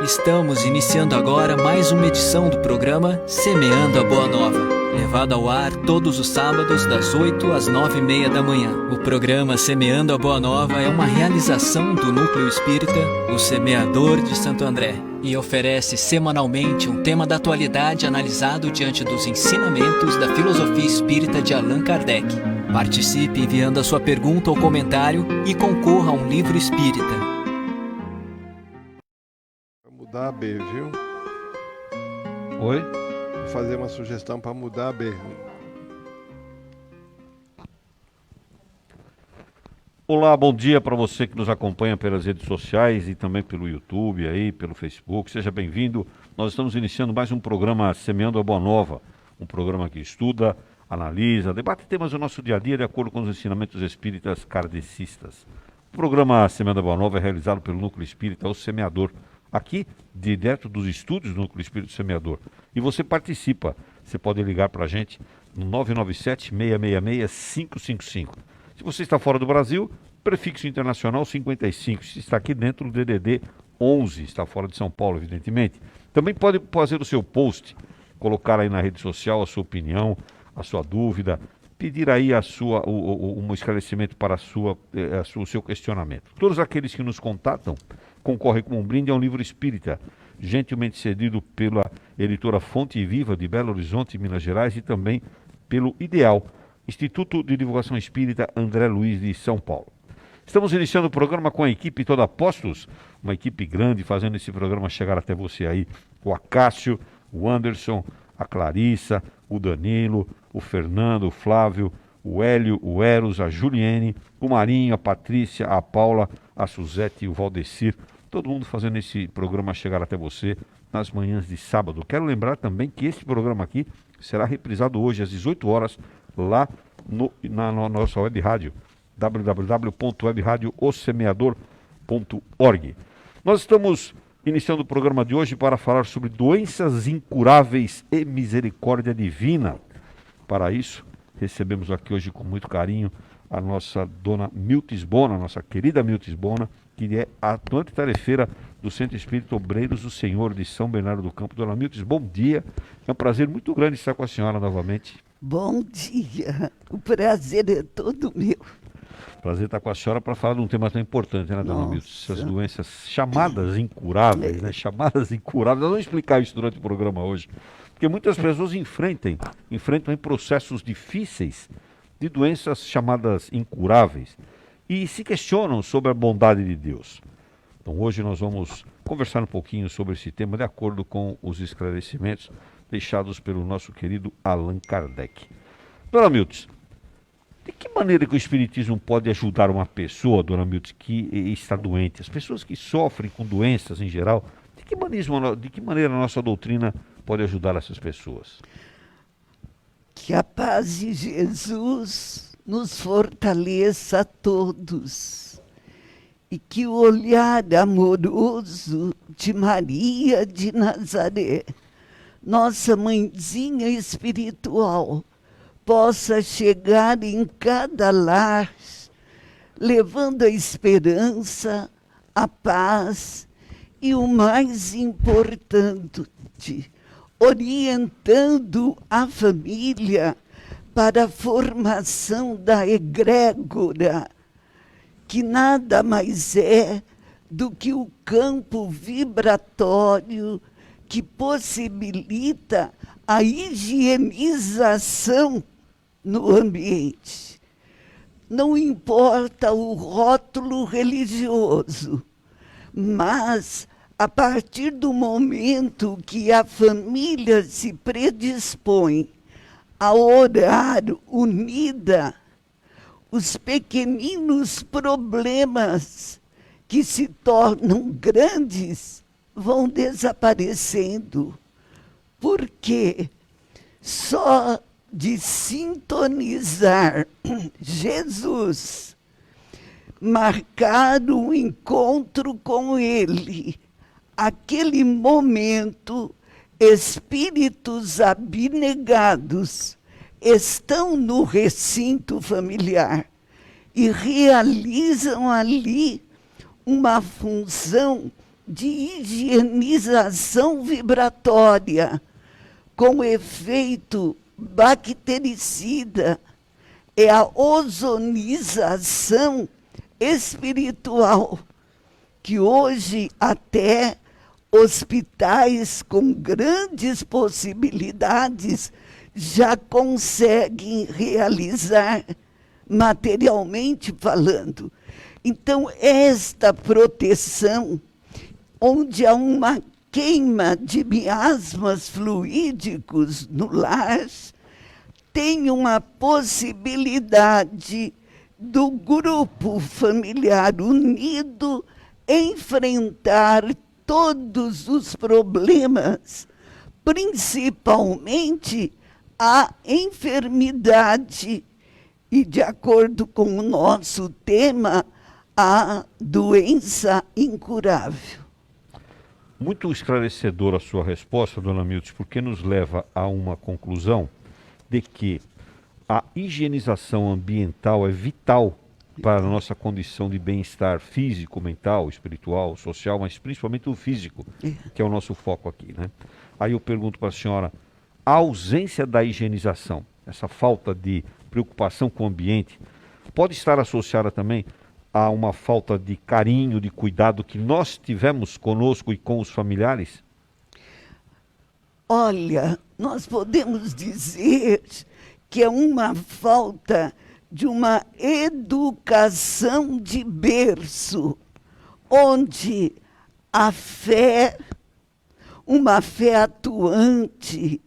Estamos iniciando agora mais uma edição do programa Semeando a Boa Nova, levado ao ar todos os sábados das 8 às 9h30 da manhã. O programa Semeando a Boa Nova é uma realização do Núcleo Espírita, o Semeador de Santo André, e oferece semanalmente um tema da atualidade analisado diante dos ensinamentos da filosofia espírita de Allan Kardec. Participe enviando a sua pergunta ou comentário e concorra a um livro espírita. Mudar a B, viu? Oi? Vou fazer uma sugestão para mudar a B. Olá, bom dia para você que nos acompanha pelas redes sociais e também pelo YouTube, aí, pelo Facebook. Seja bem-vindo. Nós estamos iniciando mais um programa Semeando a Boa Nova, um programa que estuda, analisa, debate temas do nosso dia a dia de acordo com os ensinamentos espíritas kardecistas. O programa Semeando a Boa Nova é realizado pelo Núcleo Espírita, o Semeador, aqui, direto dos estúdios do Núcleo Espírito Semeador. E você participa. Você pode ligar para a gente no 997-666-555. Se você está fora do Brasil, prefixo internacional 55. Se está aqui dentro, do DDD 11. Está fora de São Paulo, evidentemente. Também pode fazer o seu post, colocar aí na rede social a sua opinião, a sua dúvida, pedir aí um esclarecimento para o seu questionamento. Todos aqueles que nos contatam concorrem com um brinde a um livro espírita, gentilmente cedido pela editora Fonte Viva de Belo Horizonte, Minas Gerais, e também pelo Ideal, Instituto de Divulgação Espírita André Luiz de São Paulo. Estamos iniciando o programa com a equipe toda Apostos, uma equipe grande fazendo esse programa chegar até você aí. O Acácio, o Anderson, a Clarissa, o Danilo, o Fernando, o Flávio, o Hélio, o Eros, a Juliene, o Marinho, a Patrícia, a Paula, a Suzete e o Valdecir. Todo mundo fazendo esse programa chegar até você nas manhãs de sábado. Quero lembrar também que esse programa aqui será reprisado hoje às 18 horas lá na nossa web rádio, www.webradioossemeador.org. Nós estamos iniciando o programa de hoje para falar sobre doenças incuráveis e misericórdia divina. Para isso, recebemos aqui hoje com muito carinho a nossa dona Miltis Bona, nossa querida Miltis Bona, que é a atuante tarefeira do Centro Espírita Obreiros do Senhor de São Bernardo do Campo. Dona Miltis, bom dia. É um prazer muito grande estar com a senhora novamente. Bom dia. O prazer é todo meu. Prazer estar com a senhora para falar de um tema tão importante, né, dona Miltis? Essas doenças chamadas incuráveis, né? Chamadas incuráveis. Nós vamos explicar isso durante o programa hoje. Porque muitas pessoas enfrentam em processos difíceis de doenças chamadas incuráveis e se questionam sobre a bondade de Deus. Então hoje nós vamos conversar um pouquinho sobre esse tema de acordo com os esclarecimentos deixados pelo nosso querido Allan Kardec. Dona Miltis, de que maneira que o Espiritismo pode ajudar uma pessoa, dona Miltis, que está doente? As pessoas que sofrem com doenças em geral, de que maneira a nossa doutrina pode ajudar essas pessoas? Que a paz de Jesus nos fortaleça a todos e que o olhar amoroso de Maria de Nazaré, nossa mãezinha espiritual, possa chegar em cada lar, levando a esperança, a paz e o mais importante, orientando a família para a formação da egrégora, que nada mais é do que o campo vibratório que possibilita a higienização no ambiente. Não importa o rótulo religioso, mas a partir do momento que a família se predispõe a orar unida, os pequeninos problemas que se tornam grandes vão desaparecendo. Porque só de sintonizar Jesus, marcar o encontro com Ele, aquele momento, espíritos abnegados estão no recinto familiar e realizam ali uma função de higienização vibratória com efeito bactericida, é a ozonização espiritual, que hoje até hospitais com grandes possibilidades já conseguem realizar, materialmente falando. Então, esta proteção, onde há uma queima de miasmas fluídicos no lar, tem uma possibilidade do grupo familiar unido enfrentar todos os problemas, principalmente a enfermidade e, de acordo com o nosso tema, a doença incurável. Muito esclarecedora a sua resposta, dona Mildes, porque nos leva a uma conclusão de que a higienização ambiental é vital para a nossa condição de bem-estar físico, mental, espiritual, social, mas principalmente o físico, que é o nosso foco aqui, né? Aí eu pergunto para a senhora, a ausência da higienização, essa falta de preocupação com o ambiente, pode estar associada também a uma falta de carinho, de cuidado que nós tivemos conosco e com os familiares? Olha, nós podemos dizer que é uma falta de uma educação de berço, onde a fé, uma fé atuante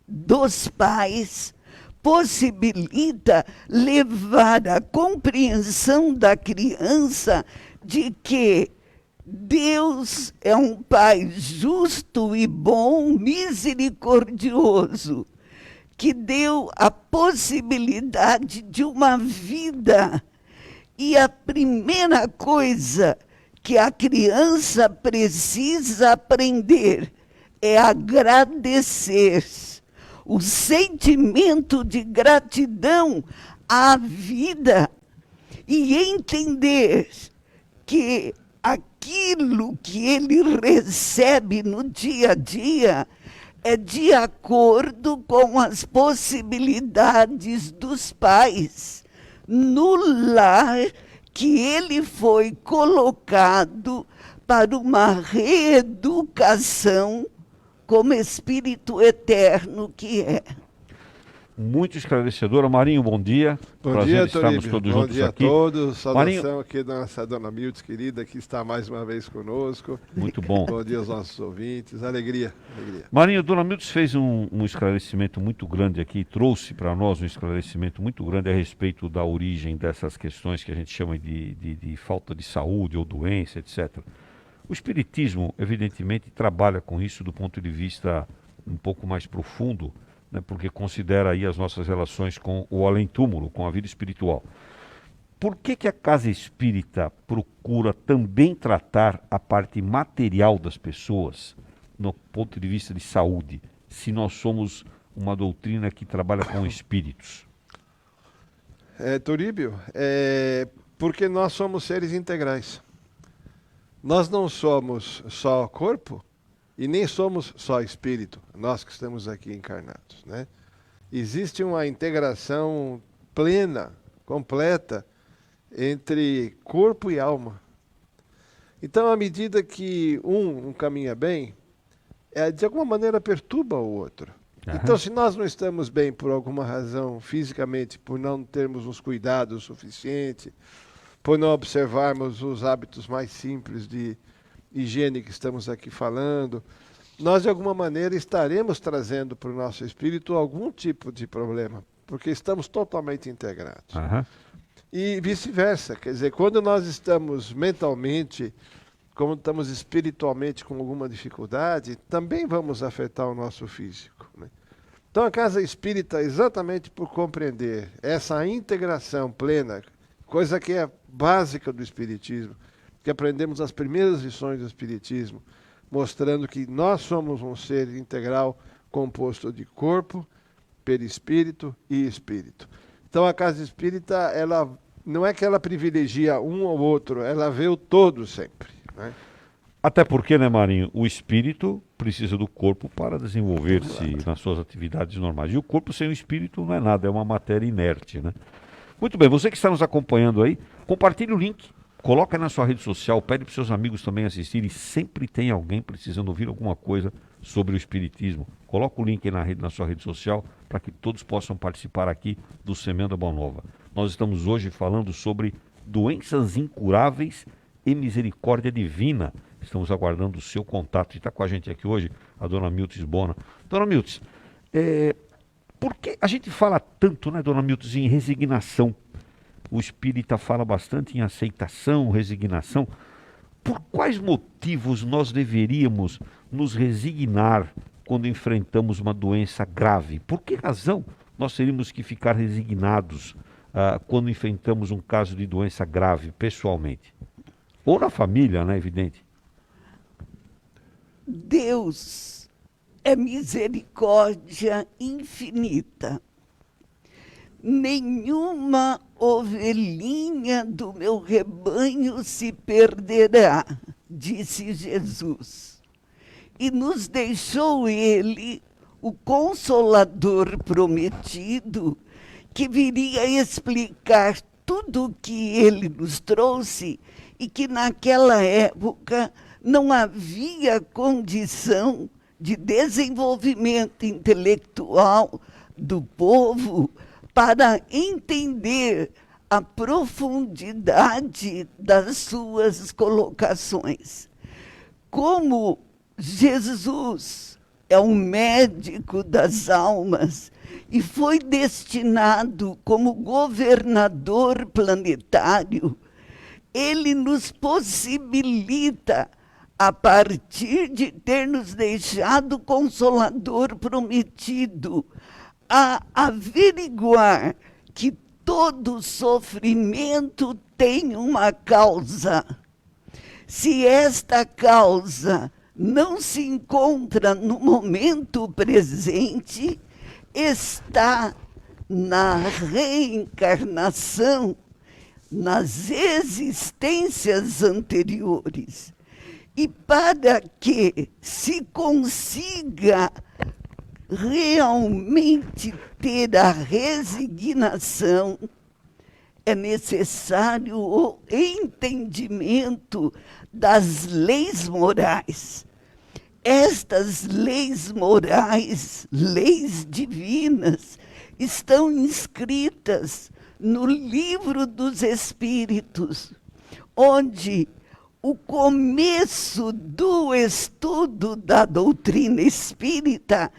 dos pais, possibilita levar a compreensão da criança de que Deus é um Pai justo e bom, misericordioso, que deu a possibilidade de uma vida. E a primeira coisa que a criança precisa aprender é agradecer. O sentimento de gratidão à vida e entender que aquilo que ele recebe no dia a dia é de acordo com as possibilidades dos pais, no lar que ele foi colocado para uma reeducação como espírito eterno que é. Muito esclarecedora. Marinho, bom dia. Bom Prazer dia, estarmos Toríbio. todos Bom juntos dia aqui. a todos. Saudação Marinho... aqui da nossa dona Mildes, querida, que está mais uma vez conosco. Muito bom. Bom dia aos nossos ouvintes. Alegria, alegria. Marinho, dona Mildes fez um esclarecimento muito grande aqui, trouxe para nós um esclarecimento muito grande a respeito da origem dessas questões que a gente chama de falta de saúde ou doença, etc. O Espiritismo, evidentemente, trabalha com isso do ponto de vista um pouco mais profundo, né, porque considera aí as nossas relações com o além-túmulo, com a vida espiritual. Por que a casa espírita procura também tratar a parte material das pessoas, no ponto de vista de saúde, se nós somos uma doutrina que trabalha com espíritos? Toríbio, porque nós somos seres integrais. Nós não somos só corpo e nem somos só espírito, nós que estamos aqui encarnados, né? Existe uma integração plena, completa, entre corpo e alma. Então, à medida que um caminha bem, de alguma maneira perturba o outro. Então, se nós não estamos bem por alguma razão, fisicamente, por não termos os cuidados suficientes, por não observarmos os hábitos mais simples de higiene que estamos aqui falando, nós de alguma maneira estaremos trazendo para o nosso espírito algum tipo de problema, porque estamos totalmente integrados. E vice-versa, quer dizer, quando nós estamos mentalmente, como estamos espiritualmente com alguma dificuldade, também vamos afetar o nosso físico, né? Então a casa espírita, exatamente por compreender essa integração plena, coisa que é básica do espiritismo, que aprendemos as primeiras lições do espiritismo, mostrando que nós somos um ser integral composto de corpo, perispírito e espírito. Então a casa espírita, ela não é que ela privilegia um ou outro, ela vê o todo sempre, né? Até porque, né, Marinho, o espírito precisa do corpo para desenvolver-se nas suas atividades normais. E o corpo sem o espírito não é nada, é uma matéria inerte, né? Muito bem, você que está nos acompanhando aí, compartilhe o link, coloca na sua rede social, pede para os seus amigos também assistirem. Sempre tem alguém precisando ouvir alguma coisa sobre o espiritismo. Coloca o link aí na sua rede social para que todos possam participar aqui do Semeando a Boa Nova. Nós estamos hoje falando sobre doenças incuráveis e misericórdia divina. Estamos aguardando o seu contato. E está com a gente aqui hoje a dona Miltz Bona. Dona Miltz, por que a gente fala tanto, né, dona Miltz, em resignação? O espírita fala bastante em aceitação, resignação. Por quais motivos nós deveríamos nos resignar quando enfrentamos uma doença grave? Por que razão nós teríamos que ficar resignados quando enfrentamos um caso de doença grave, pessoalmente? Ou na família, né, evidente? Deus é misericórdia infinita. Nenhuma ovelhinha do meu rebanho se perderá, disse Jesus. E nos deixou ele, o Consolador prometido, que viria explicar tudo o que ele nos trouxe e que naquela época não havia condição de desenvolvimento intelectual do povo para entender a profundidade das suas colocações. Como Jesus é um médico das almas e foi destinado como governador planetário, ele nos possibilita, a partir de ter nos deixado o Consolador prometido, a averiguar que todo sofrimento tem uma causa. Se esta causa não se encontra no momento presente, está na reencarnação, nas existências anteriores. E para que se consiga realmente ter a resignação, é necessário o entendimento das leis morais. Estas leis morais, leis divinas, estão inscritas no Livro dos Espíritos, onde o começo do estudo da doutrina espírita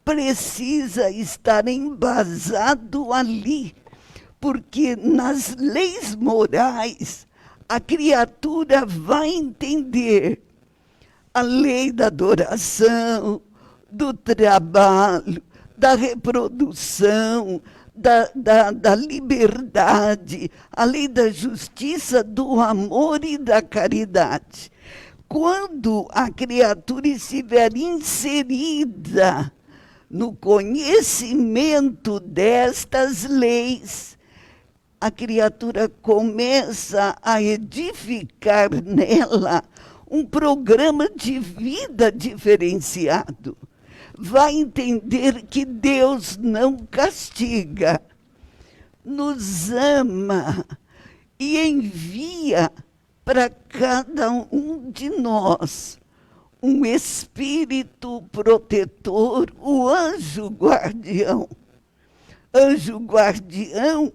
precisa estar embasado ali, porque nas leis morais a criatura vai entender a lei da adoração, do trabalho, da reprodução, da liberdade, a lei da justiça, do amor e da caridade. Quando a criatura estiver inserida no conhecimento destas leis, a criatura começa a edificar nela um programa de vida diferenciado. Vai entender que Deus não castiga, nos ama e envia para cada um de nós um espírito protetor, o anjo guardião. Anjo guardião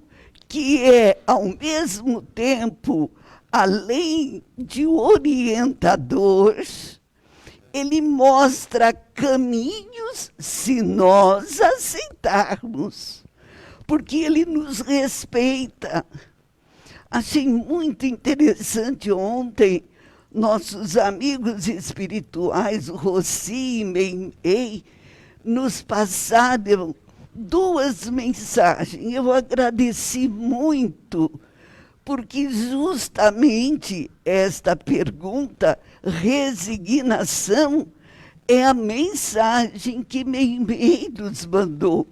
que é, ao mesmo tempo, além de orientador, ele mostra caminhos se nós aceitarmos, porque ele nos respeita. Achei muito interessante ontem, nossos amigos espirituais, o Rossi e Meimei, nos passaram 2 mensagens. Eu agradeci muito, porque justamente esta pergunta, resignação, é a mensagem que Meimei nos mandou.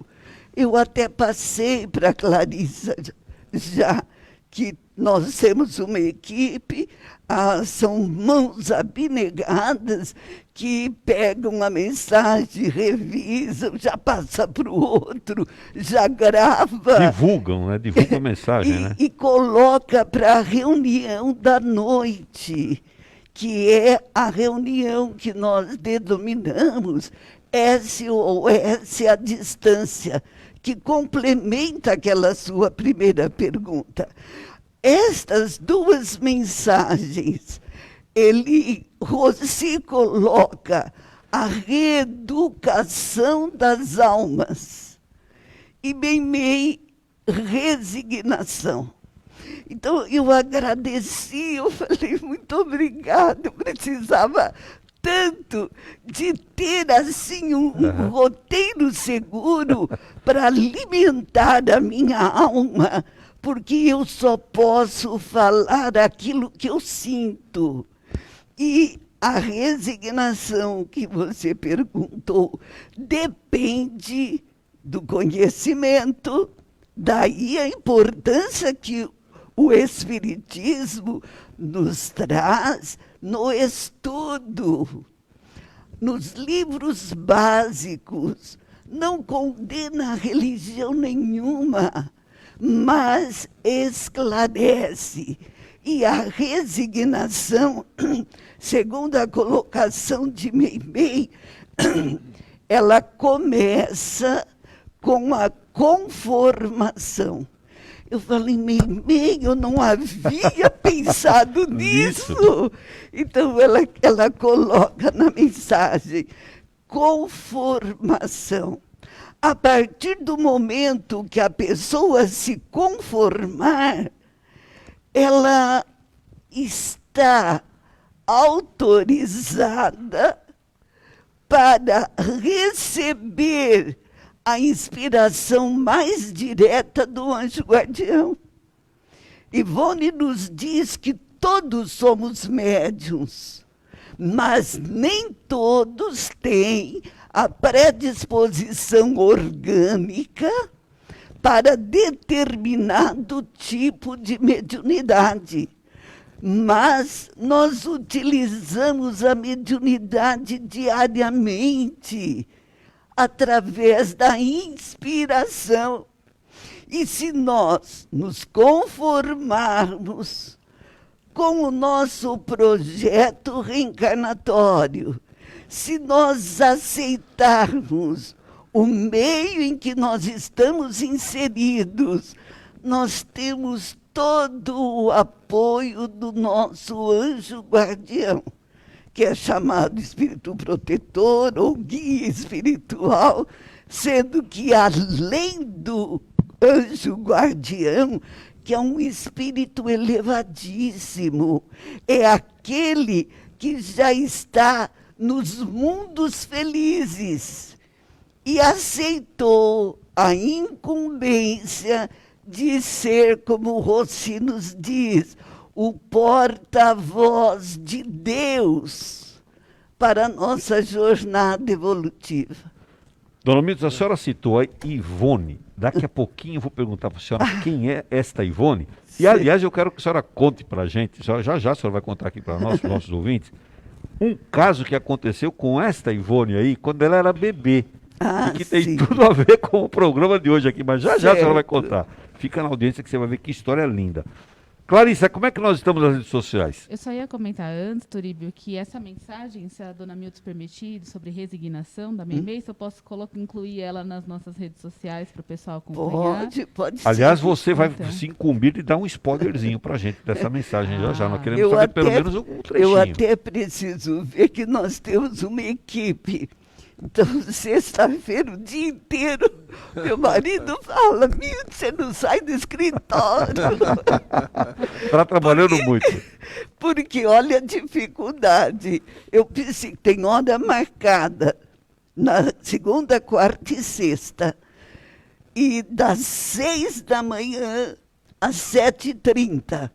Eu até passei para a Clarissa, já que nós temos uma equipe, são mãos abnegadas que pegam a mensagem, revisam, já passa para o outro, já grava. Divulgam, né? Divulgam a mensagem, né? E coloca para a reunião da noite, que é a reunião que nós denominamos SOS à distância, que complementa aquela sua primeira pergunta. Estas duas mensagens, Rossi coloca a reeducação das almas e Meimei, resignação. Então, eu agradeci, eu falei, muito obrigada, eu precisava tanto de ter, assim, um roteiro seguro para alimentar a minha alma, porque eu só posso falar aquilo que eu sinto. E a resignação que você perguntou depende do conhecimento, daí a importância que o Espiritismo nos traz no estudo, nos livros básicos. Não condena religião nenhuma, mas esclarece. E a resignação, segundo a colocação de Meimei, ela começa com a conformação. Eu falei, Meimei, eu não havia pensado nisso. Então, ela coloca na mensagem, conformação. A partir do momento que a pessoa se conformar, ela está autorizada para receber a inspiração mais direta do anjo guardião. Ivone nos diz que todos somos médiuns, mas nem todos têm a predisposição orgânica para determinado tipo de mediunidade. Mas nós utilizamos a mediunidade diariamente, através da inspiração. E se nós nos conformarmos com o nosso projeto reencarnatório, se nós aceitarmos o meio em que nós estamos inseridos, nós temos todo o apoio do nosso anjo guardião, que é chamado espírito protetor ou guia espiritual, sendo que além do anjo guardião, que é um espírito elevadíssimo, é aquele que já está nos mundos felizes e aceitou a incumbência de ser, como Rossi nos diz, o porta-voz de Deus para a nossa jornada evolutiva. Dona Milton, a senhora citou a Ivone. Daqui a pouquinho eu vou perguntar para a senhora quem é esta Ivone. E, aliás, eu quero que a senhora conte para a gente, já a senhora vai contar aqui para nós, nossos ouvintes, um caso que aconteceu com esta Ivone aí, quando ela era bebê. E que tem tudo a ver com o programa de hoje aqui, mas já a senhora vai contar. Fica na audiência que você vai ver que história linda. Clarissa, como é que nós estamos nas redes sociais? Eu só ia comentar antes, Turíbio, que essa mensagem, se a dona Milton permitir, sobre resignação da Meimei, se eu posso incluir ela nas nossas redes sociais para o pessoal acompanhar. Pode Aliás, sim. você vai Então. se incumbir de dar um spoilerzinho para a gente dessa mensagem já. Nós queremos saber pelo menos um trechinho. Eu até preciso ver que nós temos uma equipe. Então, sexta-feira, o dia inteiro, meu marido fala, Milton, você não sai do escritório. Está trabalhando muito. Porque olha a dificuldade. Eu pensei que tem hora marcada na segunda, quarta e sexta. E das 6 da manhã às 7h30.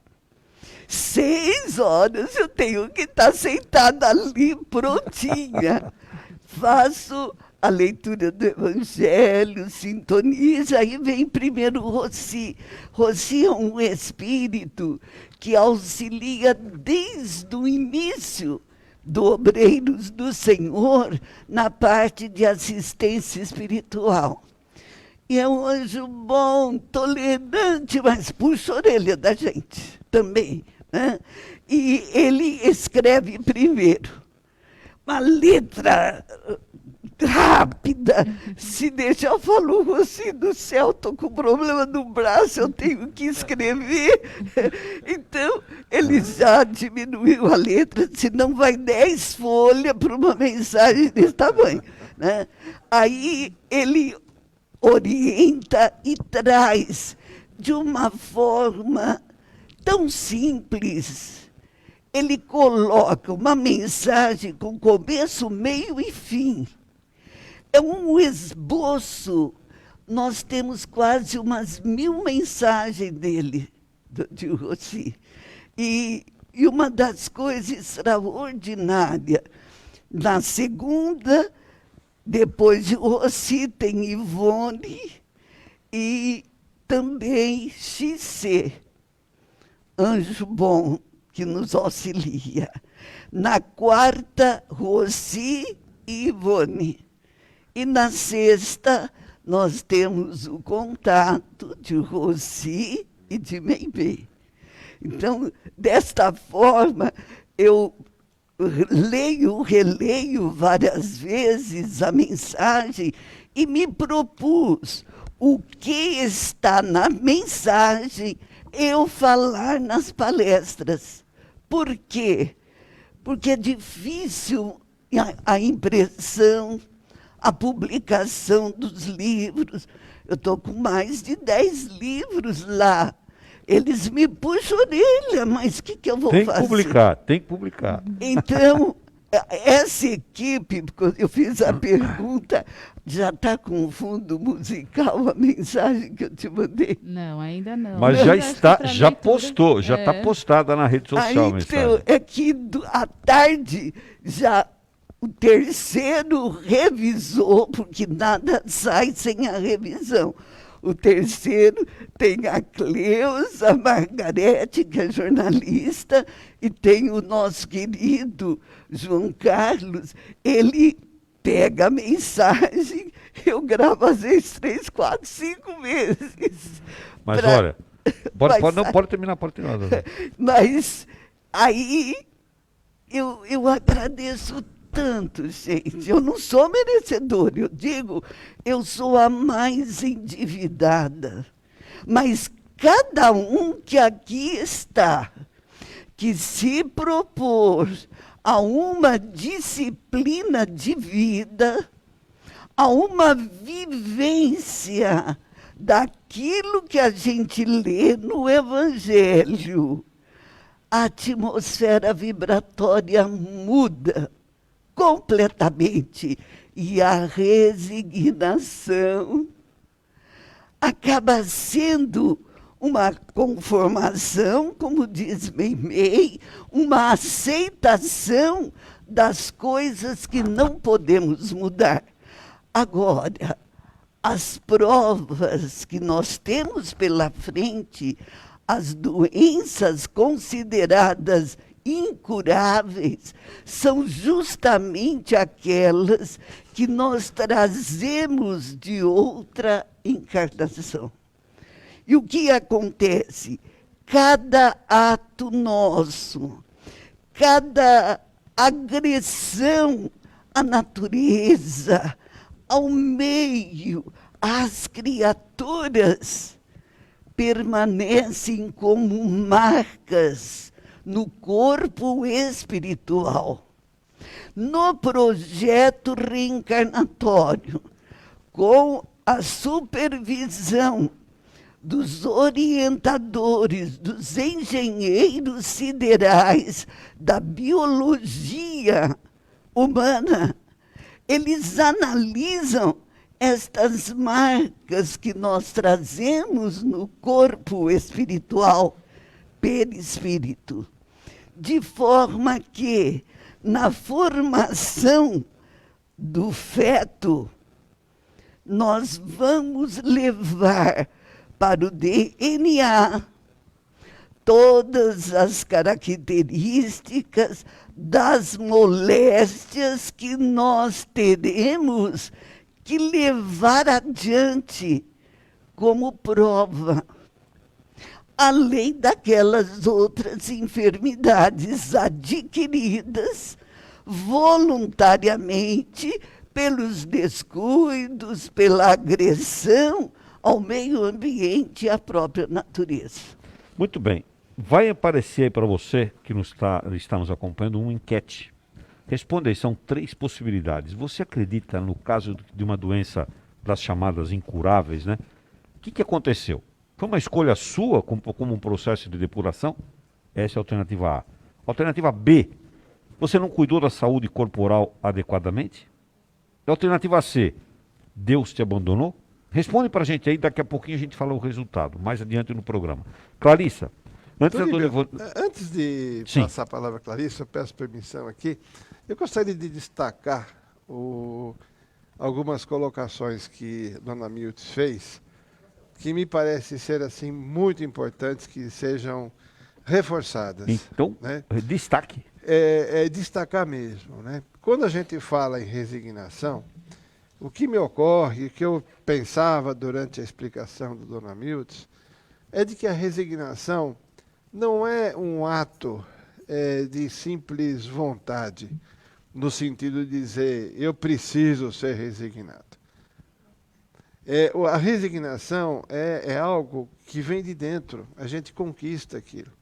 6 horas eu tenho que estar sentada ali prontinha. Faço a leitura do Evangelho, sintoniza, aí vem primeiro Rossi. Rossi é um espírito que auxilia desde o início do Obreiros do Senhor na parte de assistência espiritual. E é um anjo bom, tolerante, mas puxa a orelha da gente também, né? E ele escreve primeiro uma letra rápida. Se deixar, eu falo assim, do céu, estou com problema no braço, eu tenho que escrever. Então, ele já diminuiu a letra, senão vai 10 folhas para uma mensagem desse tamanho, né? Aí ele orienta e traz de uma forma tão simples. Ele coloca uma mensagem com começo, meio e fim. É um esboço. Nós temos quase umas 1000 mensagens dele, de Rossi. E uma das coisas extraordinárias, na segunda, depois de Rossi, tem Ivone e também XC, anjo bom, que nos auxilia. Na quarta, Rossi e Ivone. E na sexta, nós temos o contato de Rossi e de Meimei. Então, desta forma, eu releio várias vezes a mensagem e me propus o que está na mensagem eu falar nas palestras. Por quê? Porque é difícil a impressão, a publicação dos livros. Eu estou com mais de 10 livros lá. Eles me puxam a orelha, mas o que eu vou fazer? Tem que publicar. Então, essa equipe, quando eu fiz a pergunta, já está com o fundo musical, a mensagem que eu te mandei? Não, ainda não. Mas já está, já postou, já está É. postada na rede social a mensagem. Então, é que à tarde já o terceiro revisou, porque nada sai sem a revisão. O terceiro tem a Cleusa, a Margarete, que é jornalista, e tem o nosso querido João Carlos. Ele pega a mensagem, eu gravo às vezes 3, 4, 5 vezes. Mas olha, pode terminar. Mas aí eu agradeço tanto, gente. Eu não sou merecedora, eu digo, eu sou a mais endividada. Mas cada um que aqui está, que se propor a uma disciplina de vida, a uma vivência daquilo que a gente lê no Evangelho, a atmosfera vibratória muda completamente e a resignação acaba sendo uma conformação, como diz Meimei, uma aceitação das coisas que não podemos mudar. Agora, as provas que nós temos pela frente, as doenças consideradas incuráveis, são justamente aquelas que nós trazemos de outra encarnação. E o que acontece? Cada ato nosso, cada agressão à natureza, ao meio, às criaturas, permanecem como marcas no corpo espiritual. No projeto reencarnatório, com a supervisão dos orientadores, dos engenheiros siderais, da biologia humana, eles analisam estas marcas que nós trazemos no corpo espiritual, perispírito, de forma que, na formação do feto, nós vamos levar para o DNA todas as características das moléstias que nós teremos que levar adiante como prova, além daquelas outras enfermidades adquiridas voluntariamente pelos descuidos, pela agressão ao meio ambiente e à própria natureza. Muito bem. Vai aparecer aí para você, que está nos acompanhando, uma enquete. Responda aí, são 3 possibilidades. Você acredita no caso de uma doença das chamadas incuráveis, né? O que aconteceu? Foi uma escolha sua como um processo de depuração? Essa é a alternativa A. Alternativa B, você não cuidou da saúde corporal adequadamente? Alternativa C, Deus te abandonou? Responde para a gente aí, daqui a pouquinho a gente fala o resultado, mais adiante no programa. Clarissa, antes de Sim. passar a palavra a Clarissa, eu peço permissão aqui. Eu gostaria de destacar algumas colocações que Dona Miltz fez, que me parece ser assim muito importantes, que sejam reforçadas. Então, né? Destaque. É destacar mesmo, né? Quando a gente fala em resignação, o que me ocorre, o que eu pensava durante a explicação do Dona Miltz, é de que a resignação não é um ato de simples vontade, no sentido de dizer, eu preciso ser resignado. A resignação é algo que vem de dentro, a gente conquista aquilo.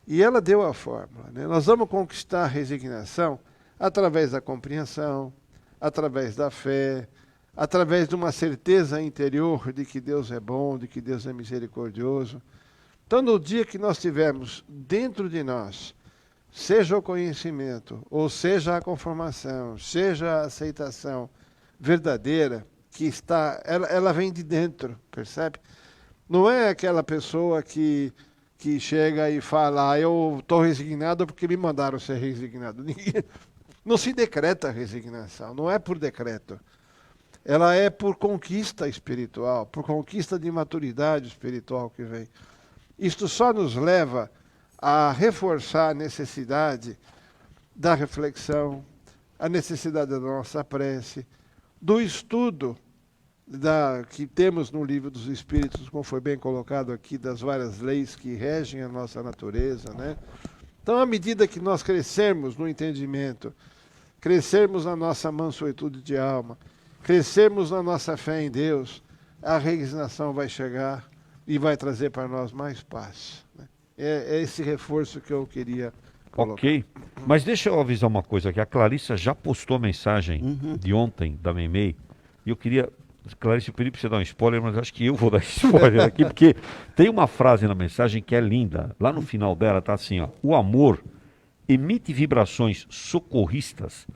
E ela deu a fórmula, né? Nós vamos conquistar a resignação através da compreensão, através da fé, através de uma certeza interior de que Deus é bom, de que Deus é misericordioso. Então, no dia que nós tivermos dentro de nós, seja o conhecimento, ou seja a conformação, seja a aceitação verdadeira, que ela vem de dentro, percebe? Não é aquela pessoa que chega e fala, eu estou resignado porque me mandaram ser resignado. Não se decreta a resignação, não é por decreto. Ela é por conquista espiritual, por conquista de maturidade espiritual que vem. Isto só nos leva a reforçar a necessidade da reflexão, a necessidade da nossa prece, do estudo que temos no Livro dos Espíritos, como foi bem colocado aqui, das várias leis que regem a nossa natureza, né? Então, à medida que nós crescermos no entendimento, crescermos na nossa mansuetude de alma, crescermos na nossa fé em Deus, a resignação vai chegar e vai trazer para nós mais paz, né? É esse reforço que eu queria colocar. Ok, mas deixa eu avisar uma coisa aqui. A Clarissa já postou a mensagem de ontem da Meimei, e eu queria... Clarissa, eu pedi para você dar um spoiler, mas acho que eu vou dar spoiler aqui, porque tem uma frase na mensagem que é linda. Lá no final dela está assim, ó: o amor emite vibrações socorristas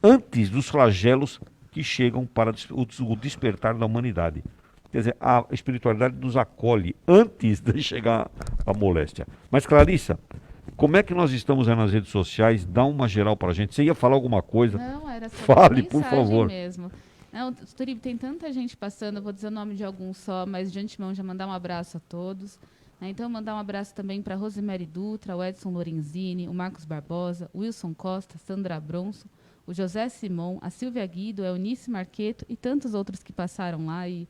antes dos flagelos que chegam para o despertar da humanidade. Quer dizer, a espiritualidade nos acolhe antes de chegar a moléstia. Mas, Clarissa, como é que nós estamos aí nas redes sociais? Dá uma geral para a gente. Você ia falar alguma coisa? Não, era só Fale, por favor. Mesmo. Não, Turib, tem tanta gente passando, eu vou dizer o nome de alguns só, mas de antemão já mandar um abraço a todos. Então, mandar um abraço também para a Rosemary Dutra, o Edson Lorenzini, o Marcos Barbosa, o Wilson Costa, Sandra Bronson, o José Simon, a Silvia Guido, a Eunice Marqueto e tantos outros que passaram lá e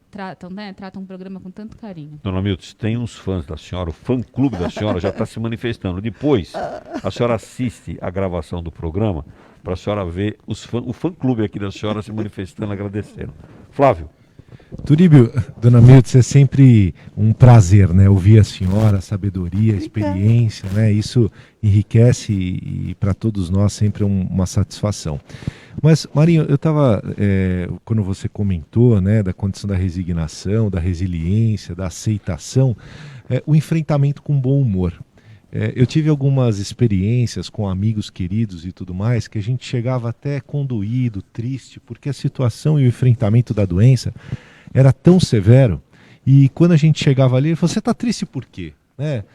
tratam o programa com tanto carinho. Dona Miltz, tem uns fãs da senhora, o fã-clube da senhora já está se manifestando. Depois, a senhora assiste a gravação do programa para a senhora ver o fã-clube aqui da senhora se manifestando, agradecendo. Flávio. Turíbio, Dona Miltz, é sempre um prazer, né, ouvir a senhora, a sabedoria, a experiência, né, isso enriquece e para todos nós sempre é uma satisfação. Mas, Marinho, eu estava, quando você comentou, né, da condição da resignação, da resiliência, da aceitação, o enfrentamento com bom humor. Eu tive algumas experiências com amigos queridos e tudo mais, que a gente chegava até condoído, triste, porque a situação e o enfrentamento da doença era tão severo, e quando a gente chegava ali, ele falou, você está triste por quê? Né?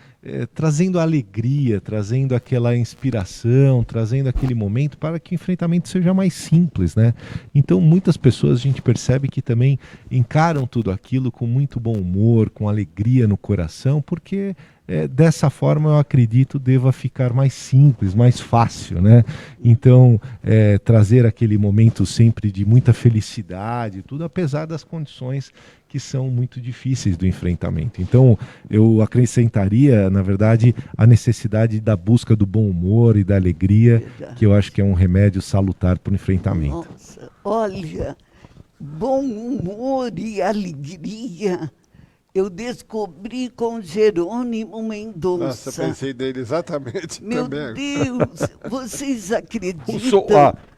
trazendo alegria, trazendo aquela inspiração, trazendo aquele momento para que o enfrentamento seja mais simples, né? Então muitas pessoas a gente percebe que também encaram tudo aquilo com muito bom humor, com alegria no coração, porque dessa forma eu acredito deva ficar mais simples, mais fácil, né? Então trazer aquele momento sempre de muita felicidade, tudo apesar das condições que são muito difíceis do enfrentamento. Então eu acrescentaria, na verdade, a necessidade da busca do bom humor e da alegria, Verdade. que eu acho que é um remédio salutar para o enfrentamento. Nossa, olha, bom humor e alegria eu descobri com Jerônimo Mendonça. Nossa, pensei dele exatamente Meu também. agora. Deus, vocês acreditam?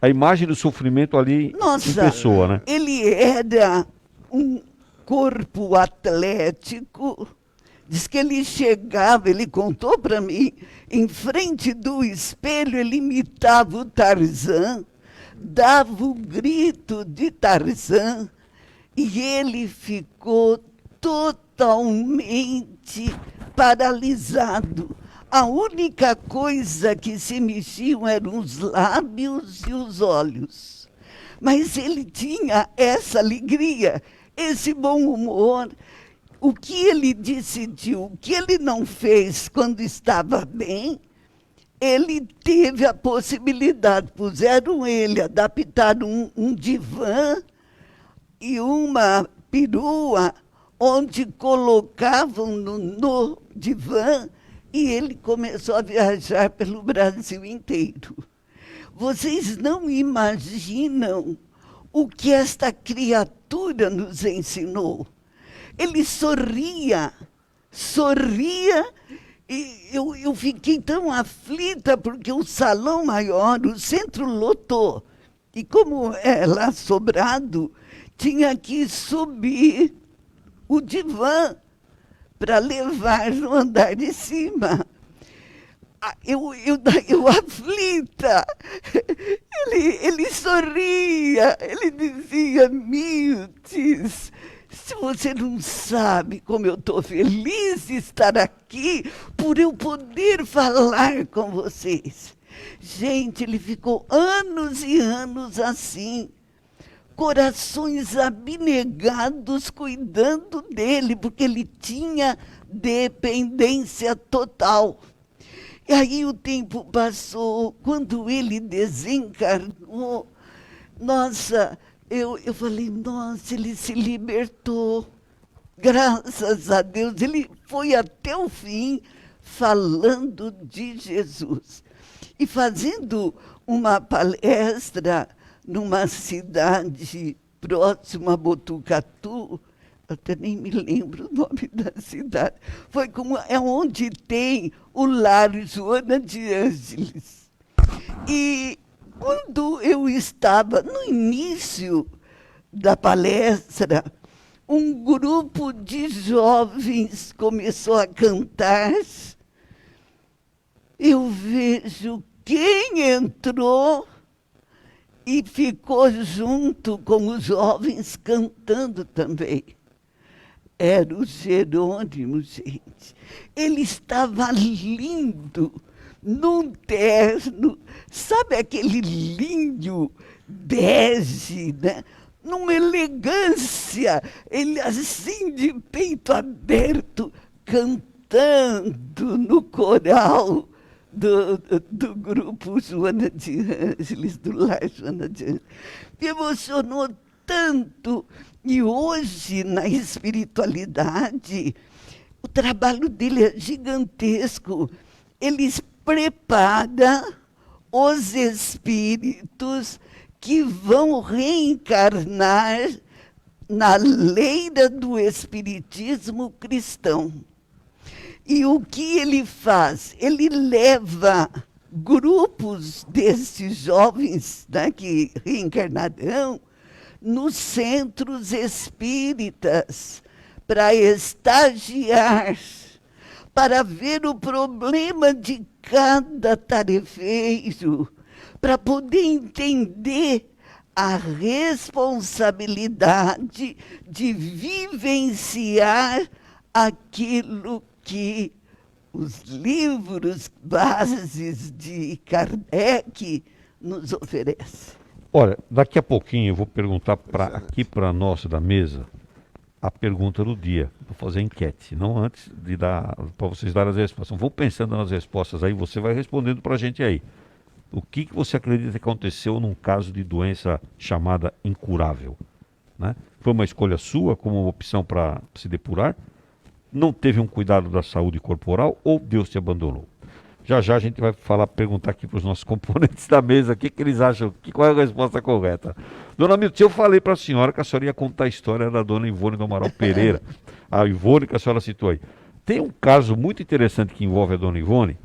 A imagem do sofrimento ali em Nossa, pessoa, né? ele era um corpo atlético. Diz que ele chegava, ele contou para mim, em frente do espelho, ele imitava o Tarzan, dava o grito de Tarzan, e ele ficou totalmente paralisado. A única coisa que se mexiam eram os lábios e os olhos. Mas ele tinha essa alegria, esse bom humor. O que ele decidiu, o que ele não fez quando estava bem, ele teve a possibilidade. Puseram ele, adaptaram um divã e uma perua, onde colocavam no divã, e ele começou a viajar pelo Brasil inteiro. Vocês não imaginam o que esta criatura nos ensinou. Ele sorria, e eu fiquei tão aflita, porque o salão maior, o centro lotou. E como é lá sobrado, tinha que subir o divã para levar no andar de cima. Eu aflita, ele sorria, ele dizia, Miltes, se você não sabe como eu estou feliz de estar aqui, por eu poder falar com vocês. Gente, ele ficou anos e anos assim, corações abnegados cuidando dele, porque ele tinha dependência total. E aí o tempo passou, quando ele desencarnou, nossa, eu falei, nossa, ele se libertou. Graças a Deus, ele foi até o fim falando de Jesus. E fazendo uma palestra numa cidade próxima a Botucatu, até nem me lembro o nome da cidade, é onde tem o lar Joana de Ângeles. E quando eu estava no início da palestra, um grupo de jovens começou a cantar. Eu vejo quem entrou e ficou junto com os jovens cantando também. Era o Jerônimo, gente. Ele estava lindo, num terno, sabe aquele linho bege, né? Numa elegância, ele assim de peito aberto, cantando no coral do grupo Joana de Ângeles, do lar Joana de Ângeles. Me emocionou tanto. E hoje, na espiritualidade, o trabalho dele é gigantesco. Ele prepara os espíritos que vão reencarnar na leira do espiritismo cristão. E o que ele faz? Ele leva grupos desses jovens, né, que reencarnarão nos centros espíritas para estagiar, para ver o problema de cada tarefeiro, para poder entender a responsabilidade de vivenciar aquilo que os livros bases de Kardec nos oferecem. Olha, daqui a pouquinho eu vou perguntar aqui para nós da mesa a pergunta do dia. Vou fazer a enquete, não antes de dar para vocês darem as respostas. Vou pensando nas respostas aí, você vai respondendo para a gente aí. O que você acredita que aconteceu num caso de doença chamada incurável? Né? Foi uma escolha sua como uma opção para se depurar? Não teve um cuidado da saúde corporal ou Deus te abandonou? Já já a gente vai perguntar aqui para os nossos componentes da mesa o que eles acham, qual é a resposta correta. Dona Milton, eu falei para a senhora que a senhora ia contar a história da dona Ivone do Amaral Pereira, a Ivone que a senhora citou aí. Tem um caso muito interessante que envolve a dona Ivone,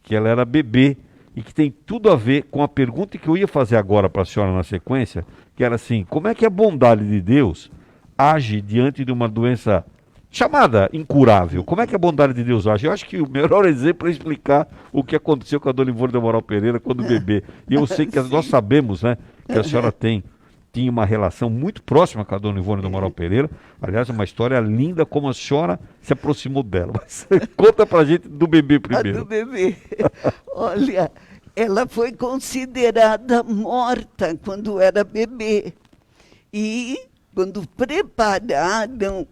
que ela era bebê e que tem tudo a ver com a pergunta que eu ia fazer agora para a senhora na sequência, que era assim, como é que a bondade de Deus age diante de uma doença chamada incurável? Como é que a bondade de Deus age? Eu acho que o melhor exemplo é explicar o que aconteceu com a dona Ivone do Amaral Pereira quando bebê. E eu sei que nós sabemos, né, que a senhora tinha uma relação muito próxima com a dona Ivone do Amaral Pereira. Aliás, uma história linda como a senhora se aproximou dela. Mas conta pra gente do bebê primeiro. Do bebê. Olha, ela foi considerada morta quando era bebê. E quando prepararam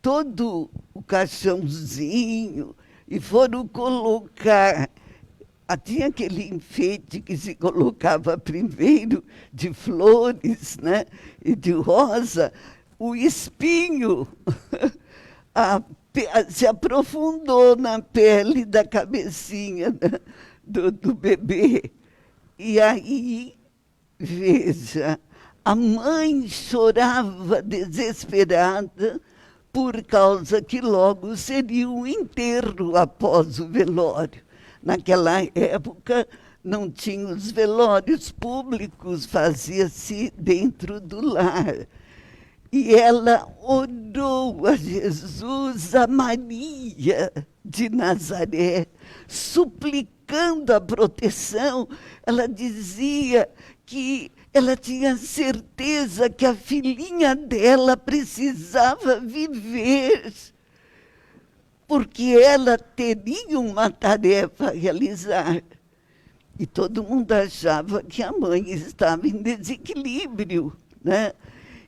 todo o caixãozinho e foram colocar... Tinha aquele enfeite que se colocava primeiro de flores, né, e de rosa, o espinho se aprofundou na pele da cabecinha, né, do bebê. E aí, veja, a mãe chorava desesperada por causa que logo seria o enterro após o velório. Naquela época, não tinha os velórios públicos, fazia-se dentro do lar. E ela orou a Jesus, a Maria de Nazaré, suplicando a proteção. Ela dizia que ela tinha certeza que a filhinha dela precisava viver, porque ela teria uma tarefa a realizar. E todo mundo achava que a mãe estava em desequilíbrio, né?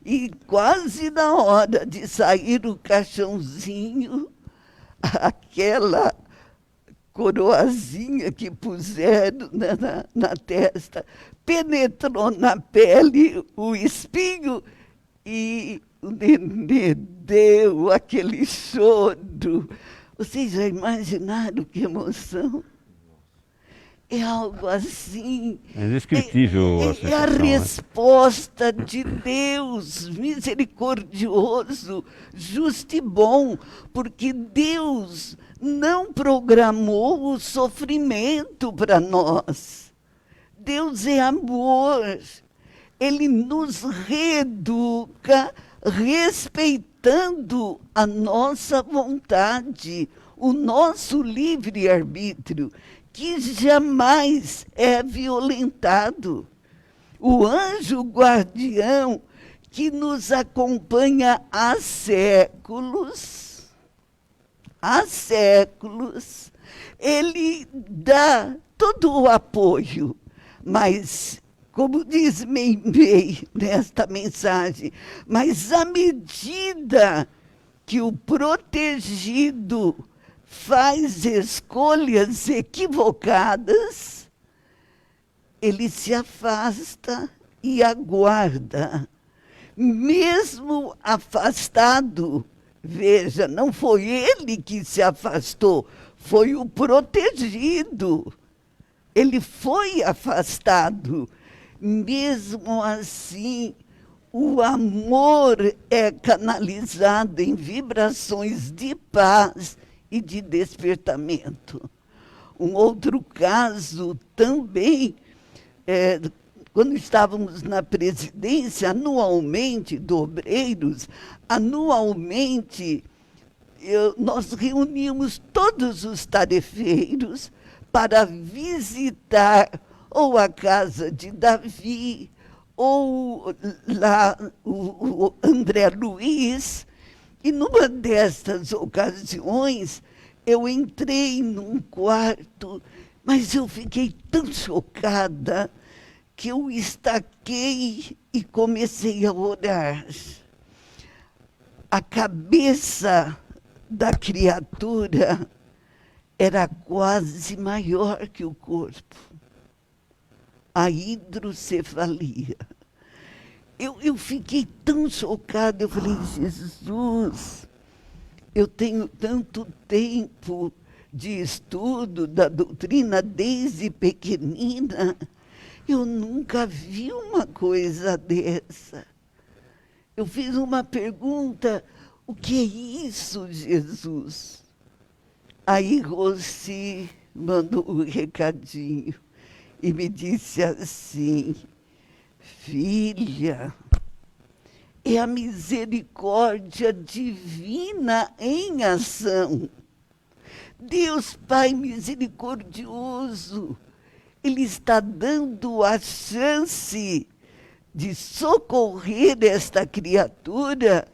E quase na hora de sair o caixãozinho, aquela coroazinha que puseram na testa penetrou na pele o espinho e o nenê deu aquele choro. Vocês já imaginaram que emoção? É algo assim. É indescritível. É a resposta de Deus misericordioso, justo e bom, porque Deus não programou o sofrimento para nós. Deus é amor. Ele nos reeduca respeitando a nossa vontade, o nosso livre-arbítrio, que jamais é violentado. O anjo guardião que nos acompanha há séculos, ele dá todo o apoio, mas, como diz Meimei nesta mensagem, mas à medida que o protegido faz escolhas equivocadas, ele se afasta e aguarda. Mesmo afastado, veja, não foi ele que se afastou, foi o protegido. Ele foi afastado. Mesmo assim, o amor é canalizado em vibrações de paz e de despertamento. Um outro caso também, quando estávamos na presidência, anualmente, do Obreiros, nós reuníamos todos os tarefeiros para visitar ou a casa de Davi, ou lá o André Luiz. E numa destas ocasiões, eu entrei num quarto, mas eu fiquei tão chocada que eu estaquei e comecei a orar. A cabeça da criatura era quase maior que o corpo. A hidrocefalia. Eu fiquei tão chocada, eu falei, Jesus, eu tenho tanto tempo de estudo da doutrina desde pequenina, eu nunca vi uma coisa dessa. Eu fiz uma pergunta, o que é isso, Jesus? Aí Rossi mandou um recadinho e me disse assim, filha, é a misericórdia divina em ação. Deus Pai misericordioso, Ele está dando a chance de socorrer esta criatura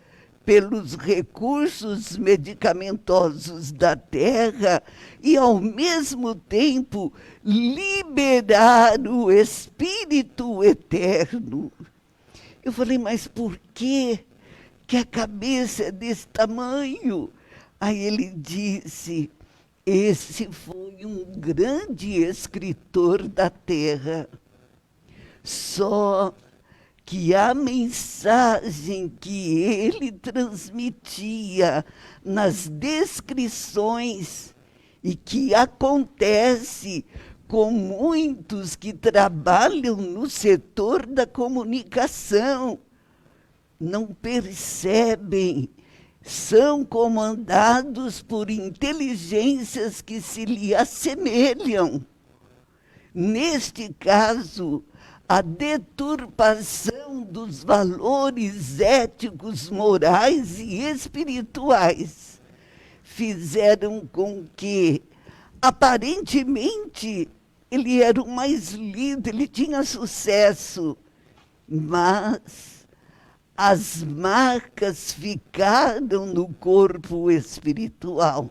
pelos recursos medicamentosos da terra e, ao mesmo tempo, liberar o Espírito Eterno. Eu falei, mas por que a cabeça é desse tamanho? Aí ele disse, esse foi um grande escritor da terra. Só que a mensagem que ele transmitia nas descrições e que acontece com muitos que trabalham no setor da comunicação, não percebem, são comandados por inteligências que se lhe assemelham. Neste caso, a deturpação dos valores éticos, morais e espirituais fizeram com que, aparentemente, ele era o mais lido, ele tinha sucesso, mas as marcas ficaram no corpo espiritual.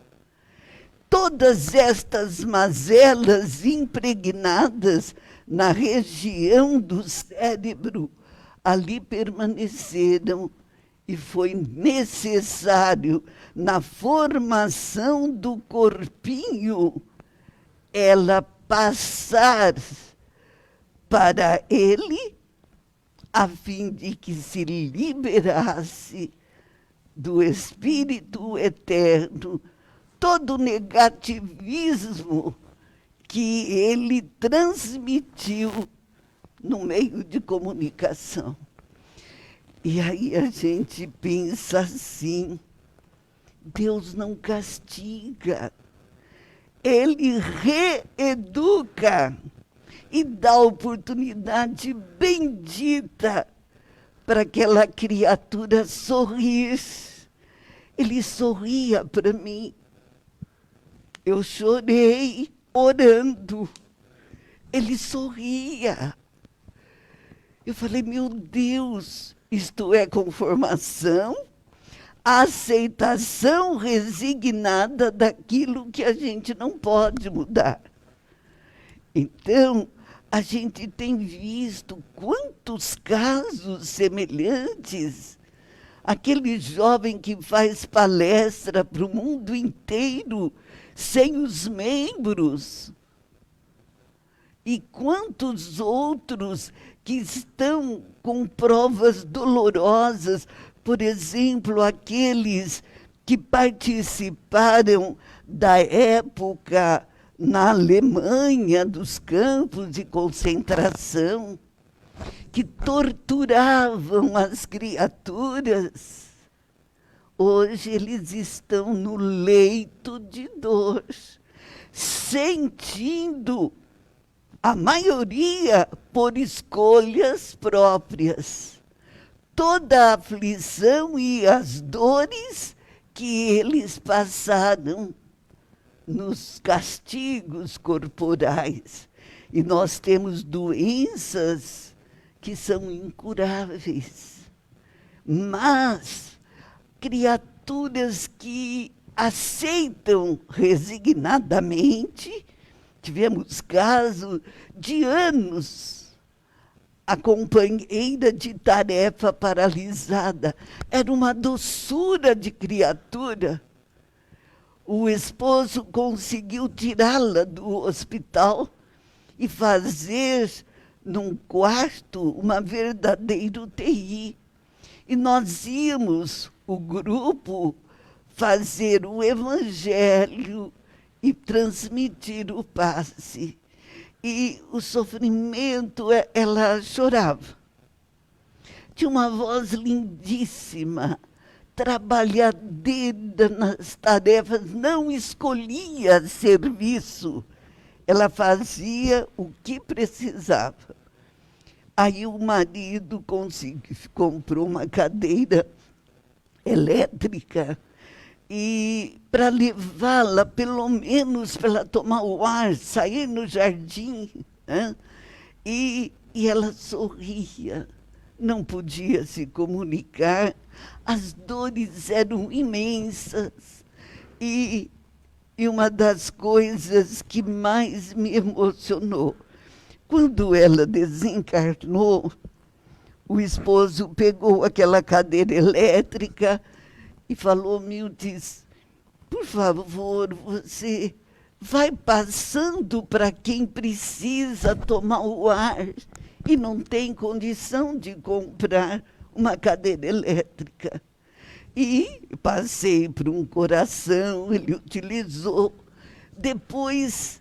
Todas estas mazelas impregnadas na região do cérebro, ali permaneceram e foi necessário, na formação do corpinho, ela passar para ele, a fim de que se liberasse do Espírito Eterno todo o negativismo que ele transmitiu no meio de comunicação. E aí a gente pensa assim, Deus não castiga, Ele reeduca e dá oportunidade bendita para aquela criatura sorrir. Ele sorria para mim. Eu chorei orando. Ele sorria. Eu falei, meu Deus, isto é conformação, aceitação resignada daquilo que a gente não pode mudar. Então, a gente tem visto quantos casos semelhantes. Aquele jovem que faz palestra para o mundo inteiro, sem os membros. E quantos outros que estão com provas dolorosas, por exemplo, aqueles que participaram da época na Alemanha, dos campos de concentração, que torturavam as criaturas. Hoje eles estão no leito de dor, sentindo, a maioria por escolhas próprias, toda a aflição e as dores que eles passaram nos castigos corporais. E nós temos doenças que são incuráveis, mas criaturas que aceitam resignadamente. Tivemos casos de anos, a companheira de tarefa paralisada. Era uma doçura de criatura. O esposo conseguiu tirá-la do hospital e fazer num quarto uma verdadeira UTI. E nós íamos, o grupo, fazer o evangelho e transmitir o passe. E o sofrimento, ela chorava. Tinha uma voz lindíssima, trabalhadeira nas tarefas, não escolhia serviço. Ela fazia o que precisava. Aí o marido comprou uma cadeira elétrica e para levá-la, pelo menos para ela tomar o ar, sair no jardim, né? E ela sorria, não podia se comunicar, as dores eram imensas. E uma das coisas que mais me emocionou, quando ela desencarnou, o esposo pegou aquela cadeira elétrica e falou: Mildes, por favor, você vai passando para quem precisa tomar o ar e não tem condição de comprar uma cadeira elétrica. E passei para um coração, ele utilizou. Depois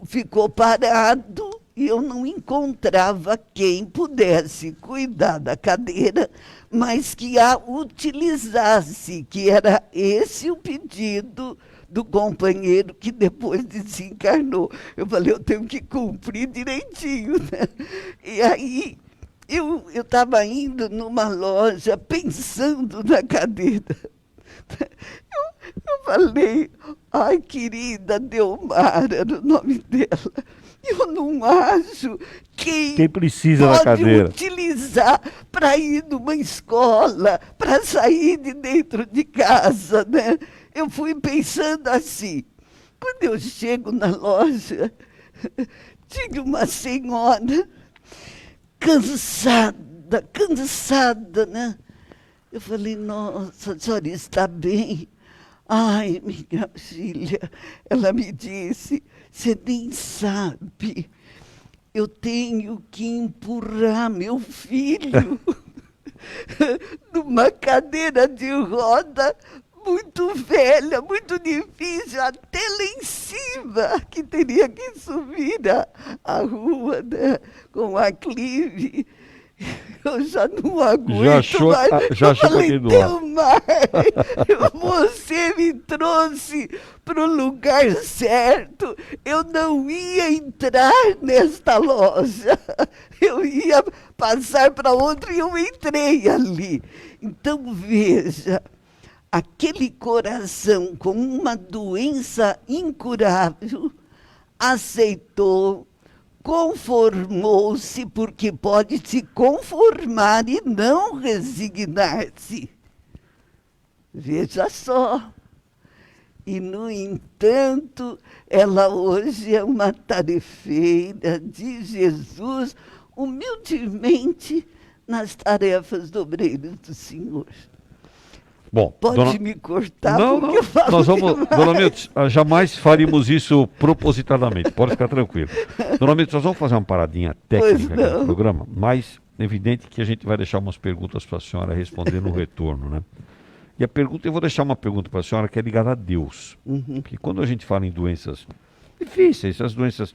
ficou parado e eu não encontrava quem pudesse cuidar da cadeira, mas que a utilizasse, que era esse o pedido do companheiro que depois desencarnou. Eu falei, eu tenho que cumprir direitinho, né? E aí eu estava indo numa loja pensando na cadeira. Eu falei, ai, querida Delmara, era o nome dela. Eu não acho quem precisa pode da cadeira utilizar para ir numa escola, para sair de dentro de casa, né? Eu fui pensando assim. Quando eu chego na loja, tinha uma senhora cansada, né? Eu falei, nossa, a senhora está bem? Ai, minha filha, ela me disse, você nem sabe, eu tenho que empurrar meu filho numa cadeira de roda muito velha, muito difícil, até lá em cima, que teria que subir a rua, né, com aclive. Eu já não aguento mais. Já eu falei, do Delmar, você me trouxe para o lugar certo. Eu não ia entrar nesta loja. Eu ia passar para outra e eu entrei ali. Então, veja, aquele coração com uma doença incurável aceitou, conformou-se, porque pode se conformar e não resignar-se. Veja só. E, no entanto, ela hoje é uma tarefeira de Jesus, humildemente nas tarefas do obreiro do Senhor. Bom, Pode me cortar, não, porque eu falo nós vamos, demais. Dona Mildes, jamais faríamos isso propositadamente, pode ficar tranquilo. Dona Mildes, nós vamos fazer uma paradinha técnica aqui no programa, mas é evidente que a gente vai deixar umas perguntas para a senhora responder no retorno, né? E a pergunta, eu vou deixar uma pergunta para a senhora que é ligada a Deus. Porque quando a gente fala em doenças difíceis, essas doenças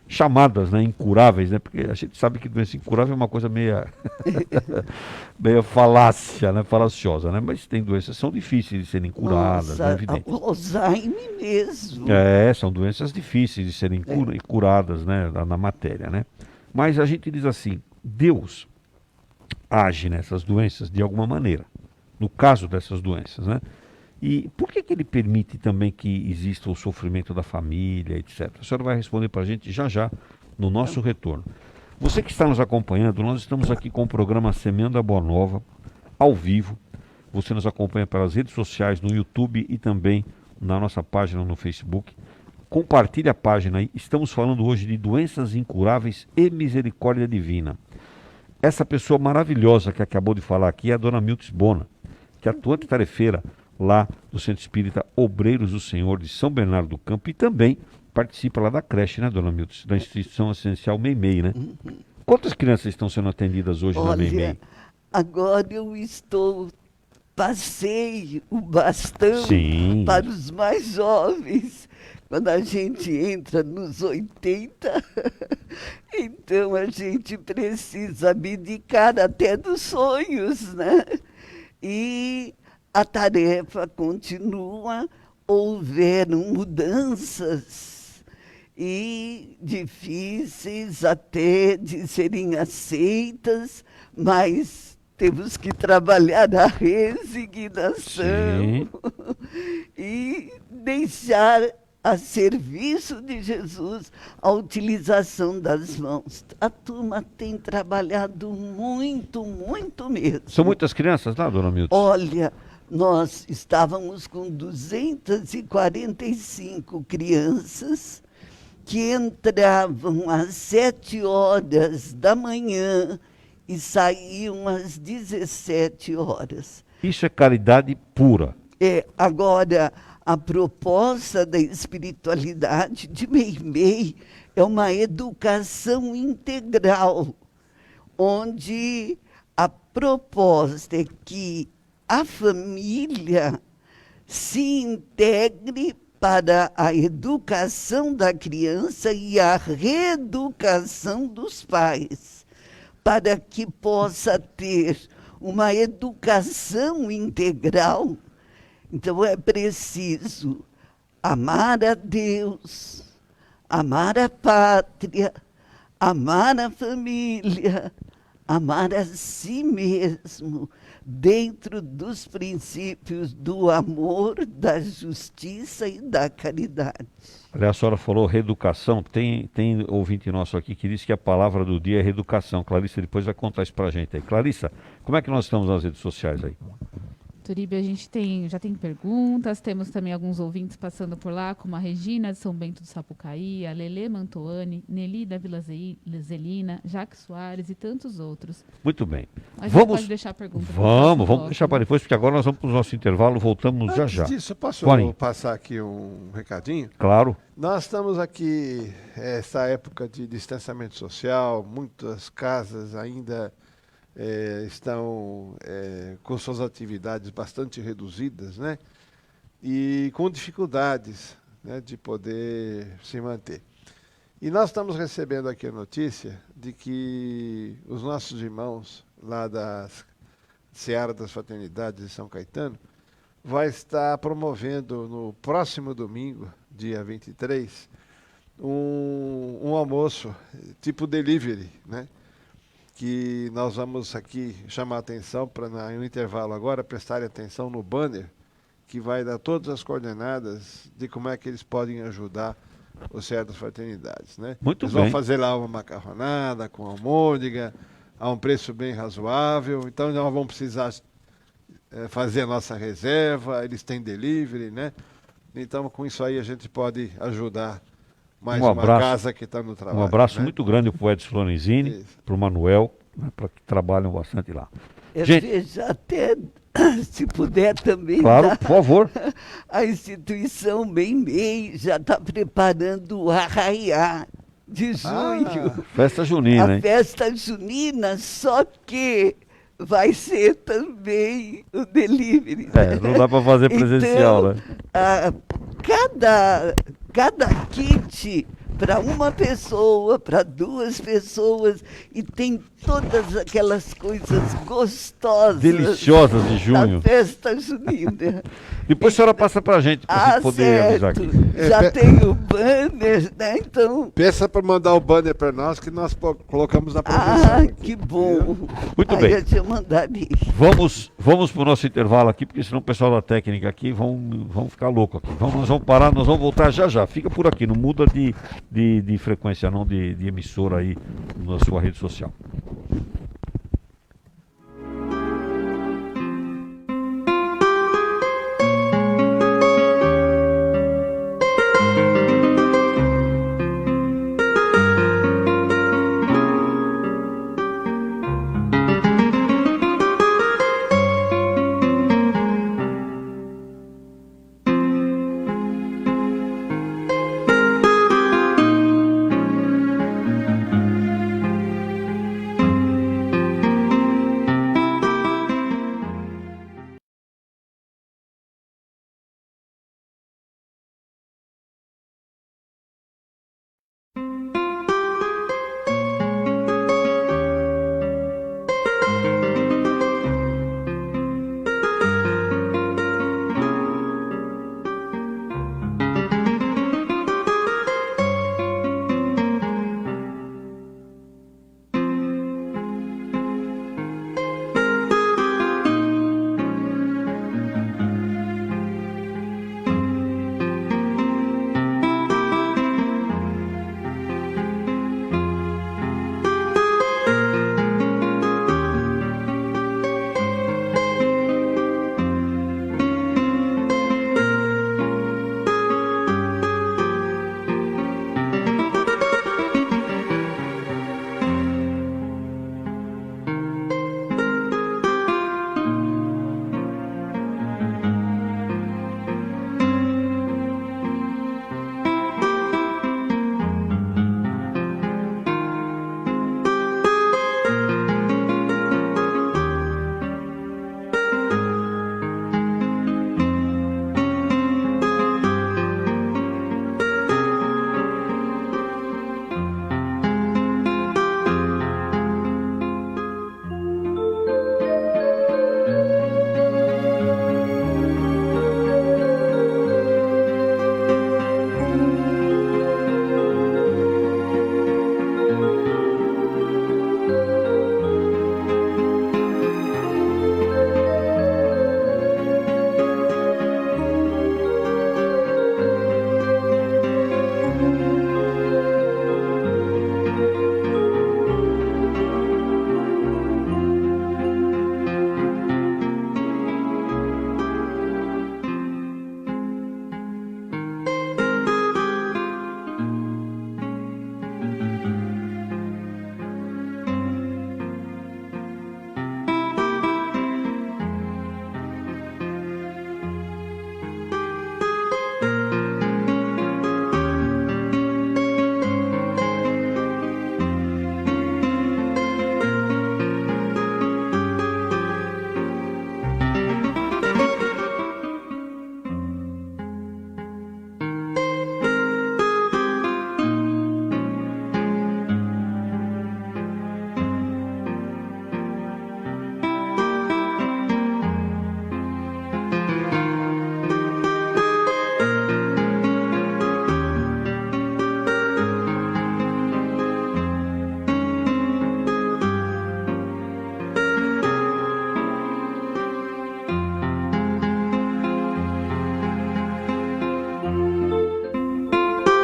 chamadas, né, incuráveis, né? Porque a gente sabe que doença incurável é uma coisa meia falácia, né, falaciosa, né? Mas tem doenças que são difíceis de serem curadas, Nossa, né, evidente. o Alzheimer mesmo. São doenças difíceis de serem curadas, né, na matéria, né? Mas a gente diz assim, Deus age nessas doenças de alguma maneira, no caso dessas doenças, né? E por que ele permite também que exista o sofrimento da família, etc? A senhora vai responder para a gente já no nosso retorno. Você que está nos acompanhando, nós estamos aqui com o programa Semeando a Boa Nova, ao vivo, Você nos acompanha pelas redes sociais, no YouTube e também na nossa página no Facebook. Compartilhe a página aí. Estamos falando hoje de doenças incuráveis e misericórdia divina. Essa pessoa maravilhosa que acabou de falar aqui é a dona Miltz Bona, que é atuante tarefeira lá do Centro Espírita Obreiros do Senhor de São Bernardo do Campo e também participa lá da creche, né, dona Miltz? Da instituição assistencial Meimei, né? Quantas crianças estão sendo atendidas hoje na Meimei? Olha, agora eu passei o bastão Sim. para os mais jovens. Quando a gente entra nos 80, então a gente precisa abdicar até dos sonhos, né? E a tarefa continua, houveram mudanças e difíceis até de serem aceitas, mas temos que trabalhar a resignação e deixar a serviço de Jesus a utilização das mãos. A turma tem trabalhado muito, muito mesmo. São muitas crianças lá, dona Miltz? Olha, nós estávamos com 245 crianças que entravam às 7 horas da manhã e saíam às 17 horas. Isso é caridade pura. Agora, a proposta da espiritualidade de Meimei é uma educação integral, onde a proposta é que a família se integre para a educação da criança e a reeducação dos pais, para que possa ter uma educação integral. Então é preciso amar a Deus, amar a pátria, amar a família, amar a si mesmo, dentro dos princípios do amor, da justiça e da caridade. Aliás, a senhora falou reeducação, tem ouvinte nosso aqui que disse que a palavra do dia é reeducação. Clarissa depois vai contar isso pra gente aí. Clarissa, como é que nós estamos nas redes sociais aí? Turibe, a gente já tem perguntas, temos também alguns ouvintes passando por lá, como a Regina de São Bento do Sapucaí, a Lelê Mantoani, Nelly da Vila Zelina, Jaque Soares e tantos outros. Muito bem. Mas Vamos pode deixar a pergunta. Vamos deixar para depois, porque agora nós vamos para o nosso intervalo, voltamos já já. Antes disso, posso Clarim. passar aqui um recadinho? Claro. Nós estamos aqui, essa época de distanciamento social, muitas casas ainda estão com suas atividades bastante reduzidas, né? E com dificuldades, né, de poder se manter. E nós estamos recebendo aqui a notícia de que os nossos irmãos lá da Seara das Fraternidades de São Caetano vai estar promovendo no próximo domingo, dia 23, um almoço tipo delivery, né? Que nós vamos aqui chamar a atenção para, no intervalo agora, prestarem atenção no banner, que vai dar todas as coordenadas de como é que eles podem ajudar o Seara das Fraternidades, né? Muito eles bem. vão fazer lá uma macarronada com almôndega, a um preço bem razoável, então nós vamos precisar fazer a nossa reserva, eles têm delivery, né? Então com isso aí a gente pode ajudar mais uma casa que está no trabalho. Um abraço, né? muito grande para o Edson Lorenzini, para o Manuel, né, para que trabalham bastante lá. Gente, veja até, se puder também, claro, por favor. A instituição Meimei já está preparando o Arraiá de junho. Festa junina, a festa junina, só que vai ser também o delivery. Não dá para fazer presencial, então, né? Cada kit para uma pessoa, para 2 pessoas, e tem todas aquelas coisas gostosas. Deliciosas de junho. Da festa junina. Depois a senhora passa para a gente, para gente poder avisar aqui. Já tem o banner, né? Então... Peça para mandar o banner para nós, que nós colocamos na promoção. Ah, que bom. Muito bem. Eu te mandaria. Vamos para o nosso intervalo aqui, porque senão o pessoal da técnica aqui vão ficar louco aqui. Nós vamos parar, nós vamos voltar já já. Fica por aqui, não muda de frequência não, de emissora aí na sua rede social.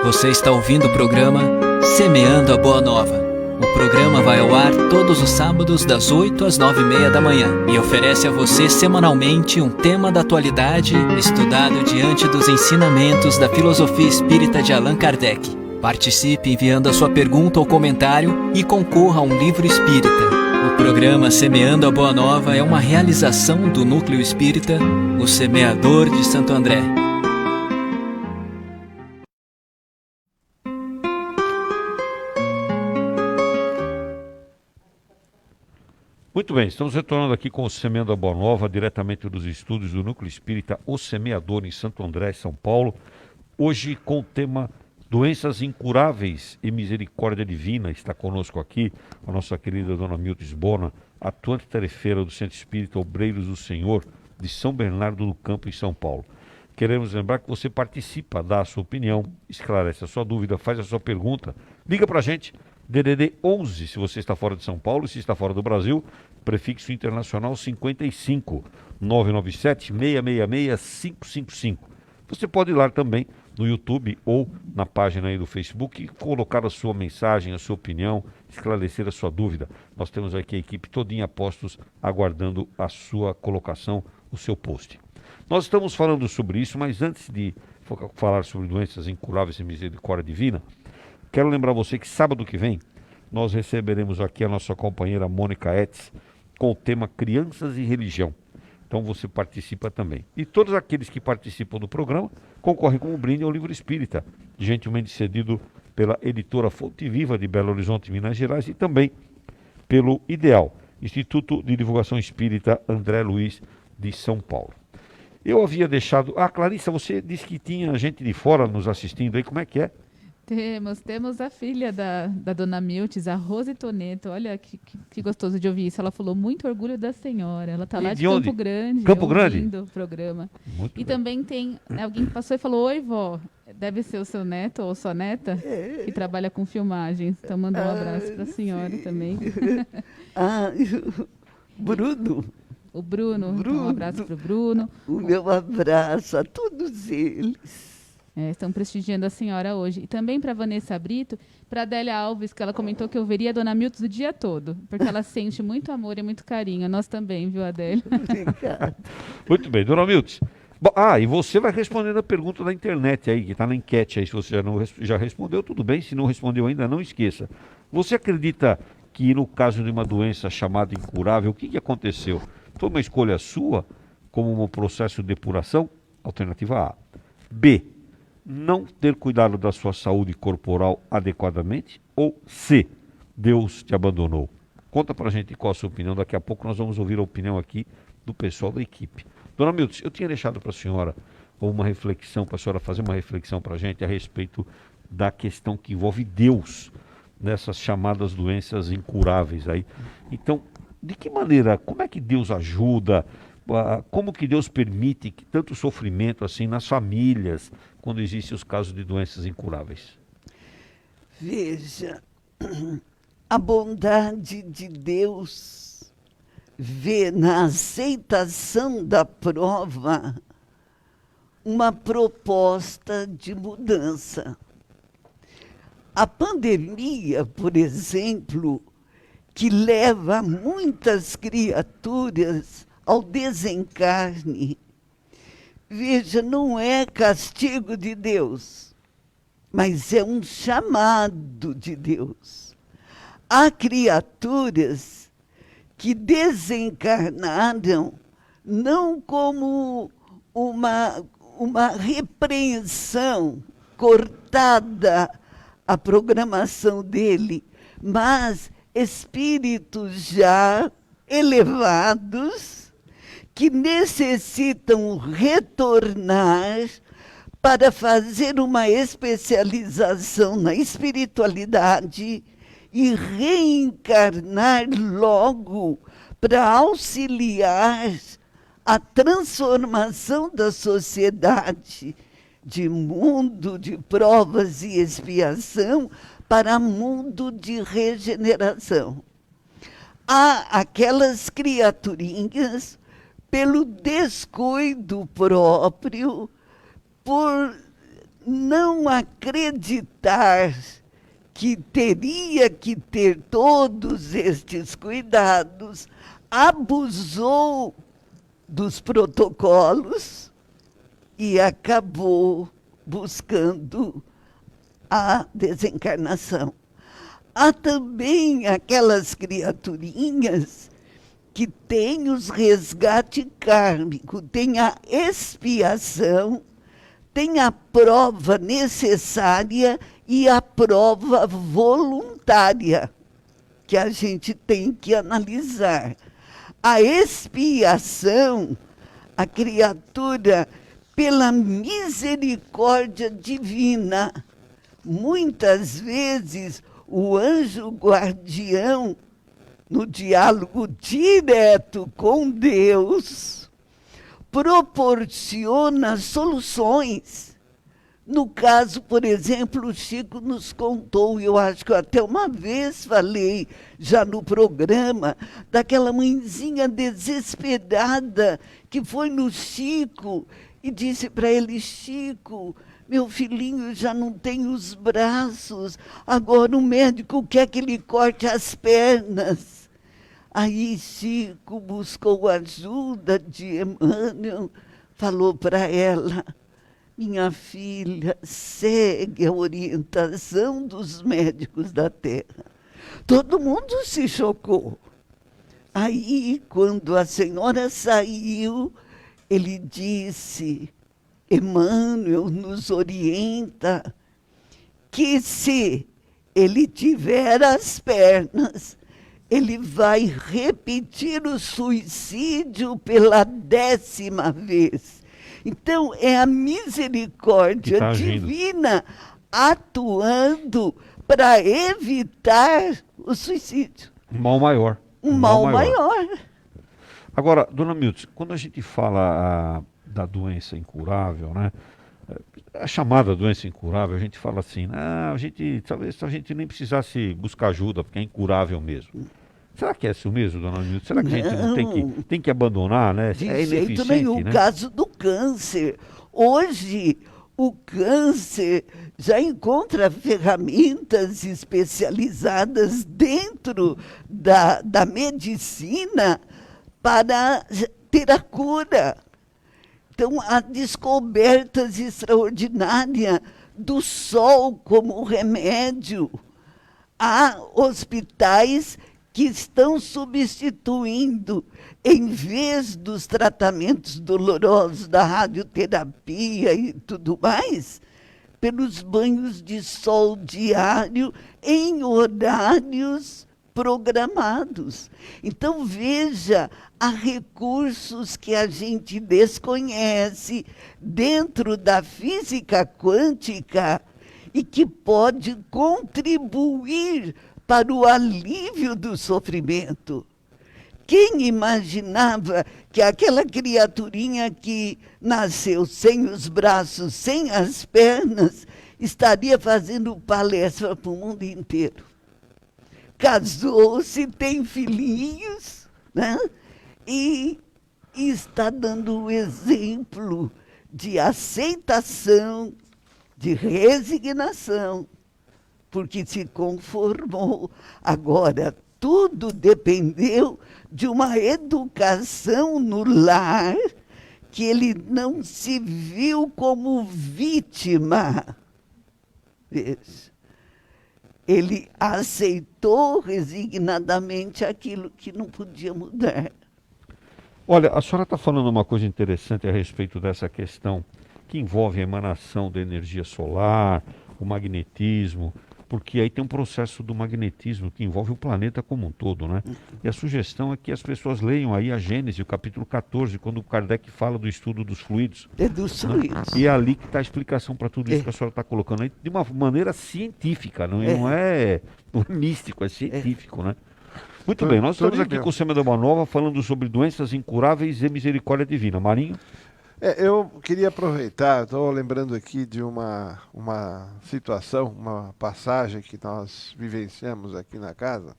Você está ouvindo o programa Semeando a Boa Nova. O programa vai ao ar todos os sábados das 8 às 9h30 da manhã e oferece a você semanalmente um tema da atualidade estudado diante dos ensinamentos da filosofia espírita de Allan Kardec. Participe enviando a sua pergunta ou comentário e concorra a um livro espírita. O programa Semeando a Boa Nova é uma realização do Núcleo Espírita, o Semeador de Santo André. Muito bem, estamos retornando aqui com o Semeando a Boa Nova, diretamente dos estúdios do Núcleo Espírita, o Semeador, em Santo André, São Paulo. Hoje com o tema Doenças Incuráveis e Misericórdia Divina. Está conosco aqui a nossa querida Dona Miltz Bona, atuante tarefeira do Centro Espírita Obreiros do Senhor, de São Bernardo do Campo, em São Paulo. Queremos lembrar que você participa, dá a sua opinião, esclarece a sua dúvida, faz a sua pergunta, liga para a gente. DDD 11, se você está fora de São Paulo, se está fora do Brasil, prefixo internacional 55 997 666 555. Você pode ir lá também no YouTube ou na página aí do Facebook e colocar a sua mensagem, a sua opinião, esclarecer a sua dúvida. Nós temos aqui a equipe todinha a postos aguardando a sua colocação, o seu post. Nós estamos falando sobre isso, mas antes de falar sobre doenças incuráveis e misericórdia divina, quero lembrar você que sábado que vem nós receberemos aqui a nossa companheira Mônica Etz com o tema Crianças e Religião. Então você participa também. E todos aqueles que participam do programa concorrem com um brinde ao livro espírita, gentilmente cedido pela editora Fonte Viva de Belo Horizonte, Minas Gerais, e também pelo IDEAL, Instituto de Divulgação Espírita André Luiz de São Paulo. Eu havia deixado... Clarissa, você disse que tinha gente de fora nos assistindo aí, como é que é? Temos a filha da Dona Miltz, a Rose Toneto. Olha que gostoso de ouvir isso. Ela falou muito orgulho da senhora. Ela está lá de Campo Grande. Campo Grande? Ouvindo o programa. Muito e bem. também tem alguém que passou e falou: oi, vó. Deve ser o seu neto ou sua neta que trabalha com filmagens. Então manda um abraço para a senhora também. Bruno. O Bruno. Então, um abraço para o Bruno. O meu abraço a todos eles. Estão prestigiando a senhora hoje. E também para Vanessa Brito, para Adélia Alves, que ela comentou que eu veria a Dona Miltz o dia todo, porque ela sente muito amor e muito carinho. Nós também, viu, Adélia? Obrigada. Muito bem, Dona Miltz. E você vai respondendo a pergunta da internet aí, que está na enquete aí. Se você já respondeu, tudo bem. Se não respondeu ainda, não esqueça. Você acredita que no caso de uma doença chamada incurável, o que aconteceu? Foi uma escolha sua, como um processo de depuração? Alternativa A. B. Não ter cuidado da sua saúde corporal adequadamente? Ou C, Deus te abandonou? Conta pra gente qual a sua opinião. Daqui a pouco nós vamos ouvir a opinião aqui do pessoal da equipe. Dona Miltz, eu tinha deixado para a senhora uma reflexão, para a senhora fazer uma reflexão para a gente a respeito da questão que envolve Deus nessas chamadas doenças incuráveis aí. Então, de que maneira, como é que Deus ajuda? Como que Deus permite que tanto sofrimento assim nas famílias, quando existem os casos de doenças incuráveis? Veja, a bondade de Deus vê na aceitação da prova uma proposta de mudança. A pandemia, por exemplo, que leva muitas criaturas ao desencarne, veja, não é castigo de Deus, mas é um chamado de Deus. Há criaturas que desencarnaram não como uma repreensão cortada à programação dele, mas espíritos já elevados que necessitam retornar para fazer uma especialização na espiritualidade e reencarnar logo para auxiliar a transformação da sociedade de mundo de provas e expiação para mundo de regeneração. Há aquelas criaturinhas, pelo descuido próprio, por não acreditar que teria que ter todos estes cuidados, abusou dos protocolos e acabou buscando a desencarnação. Há também aquelas criaturinhas que têm os resgate kármico, têm a expiação, têm a prova necessária e a prova voluntária, que a gente tem que analisar. A expiação, a criatura, pela misericórdia divina, muitas vezes o anjo guardião, no diálogo direto com Deus, proporciona soluções. No caso, por exemplo, o Chico nos contou, eu acho que eu até uma vez falei, já no programa, daquela mãezinha desesperada que foi no Chico e disse para ele: Chico, meu filhinho já não tem os braços, agora o médico quer que ele corte as pernas. Aí Chico buscou ajuda de Emmanuel, falou para ela: minha filha, segue a orientação dos médicos da Terra. Todo mundo se chocou. Aí, quando a senhora saiu, ele disse: Emmanuel nos orienta que se ele tiver as pernas, ele vai repetir o suicídio pela 10ª vez. Então, é a misericórdia divina atuando para evitar o suicídio. Um mal maior. Um mal maior. Agora, dona Miltz, quando a gente fala da doença incurável, né? A chamada doença incurável, a gente fala assim, talvez a gente nem precisasse buscar ajuda, porque é incurável mesmo. Será que é isso mesmo, dona Miltz? Será que a gente não tem que abandonar, né? De jeito nenhum. Né? O caso do câncer. Hoje, o câncer já encontra ferramentas especializadas dentro da medicina para ter a cura. Então, há descobertas extraordinárias do sol como remédio. Há hospitais que estão substituindo, em vez dos tratamentos dolorosos da radioterapia e tudo mais, pelos banhos de sol diário em horários programados. Então, veja, há recursos que a gente desconhece dentro da física quântica e que pode contribuir para o alívio do sofrimento. Quem imaginava que aquela criaturinha que nasceu sem os braços, sem as pernas, estaria fazendo palestra para o mundo inteiro? Casou-se, tem filhinhos, né? E está dando o exemplo de aceitação, de resignação, porque se conformou. Agora, tudo dependeu de uma educação no lar, que ele não se viu como vítima. Ele aceitou resignadamente aquilo que não podia mudar. Olha, a senhora está falando uma coisa interessante a respeito dessa questão que envolve a emanação da energia solar, o magnetismo, porque aí tem um processo do magnetismo que envolve o planeta como um todo, né? E a sugestão é que as pessoas leiam aí a Gênesis, o capítulo 14, quando o Kardec fala do estudo dos fluidos. É dos fluidos. Né? E é ali que está a explicação para tudo isso que a senhora está colocando aí, de uma maneira científica, não é místico, é científico, né? Muito bem, nós estamos aqui com o Semana Boa Nova falando sobre doenças incuráveis e misericórdia divina. Marinho? Eu queria aproveitar, estou lembrando aqui de uma situação, uma passagem que nós vivenciamos aqui na casa,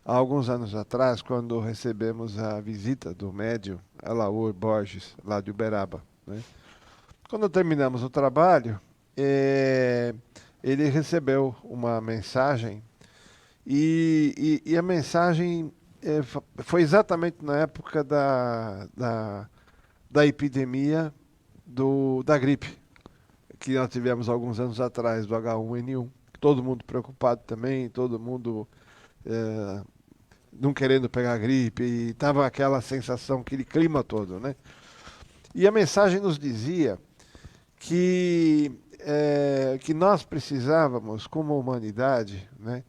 há alguns anos atrás, quando recebemos a visita do médium Alaor Borges, lá de Uberaba. Né? Quando terminamos o trabalho, ele recebeu uma mensagem e a mensagem foi exatamente na época da epidemia da gripe, que nós tivemos alguns anos atrás, do H1N1. Todo mundo preocupado também, todo mundo não querendo pegar gripe, e estava aquela sensação, aquele clima todo, né? E a mensagem nos dizia que nós precisávamos, como humanidade, né,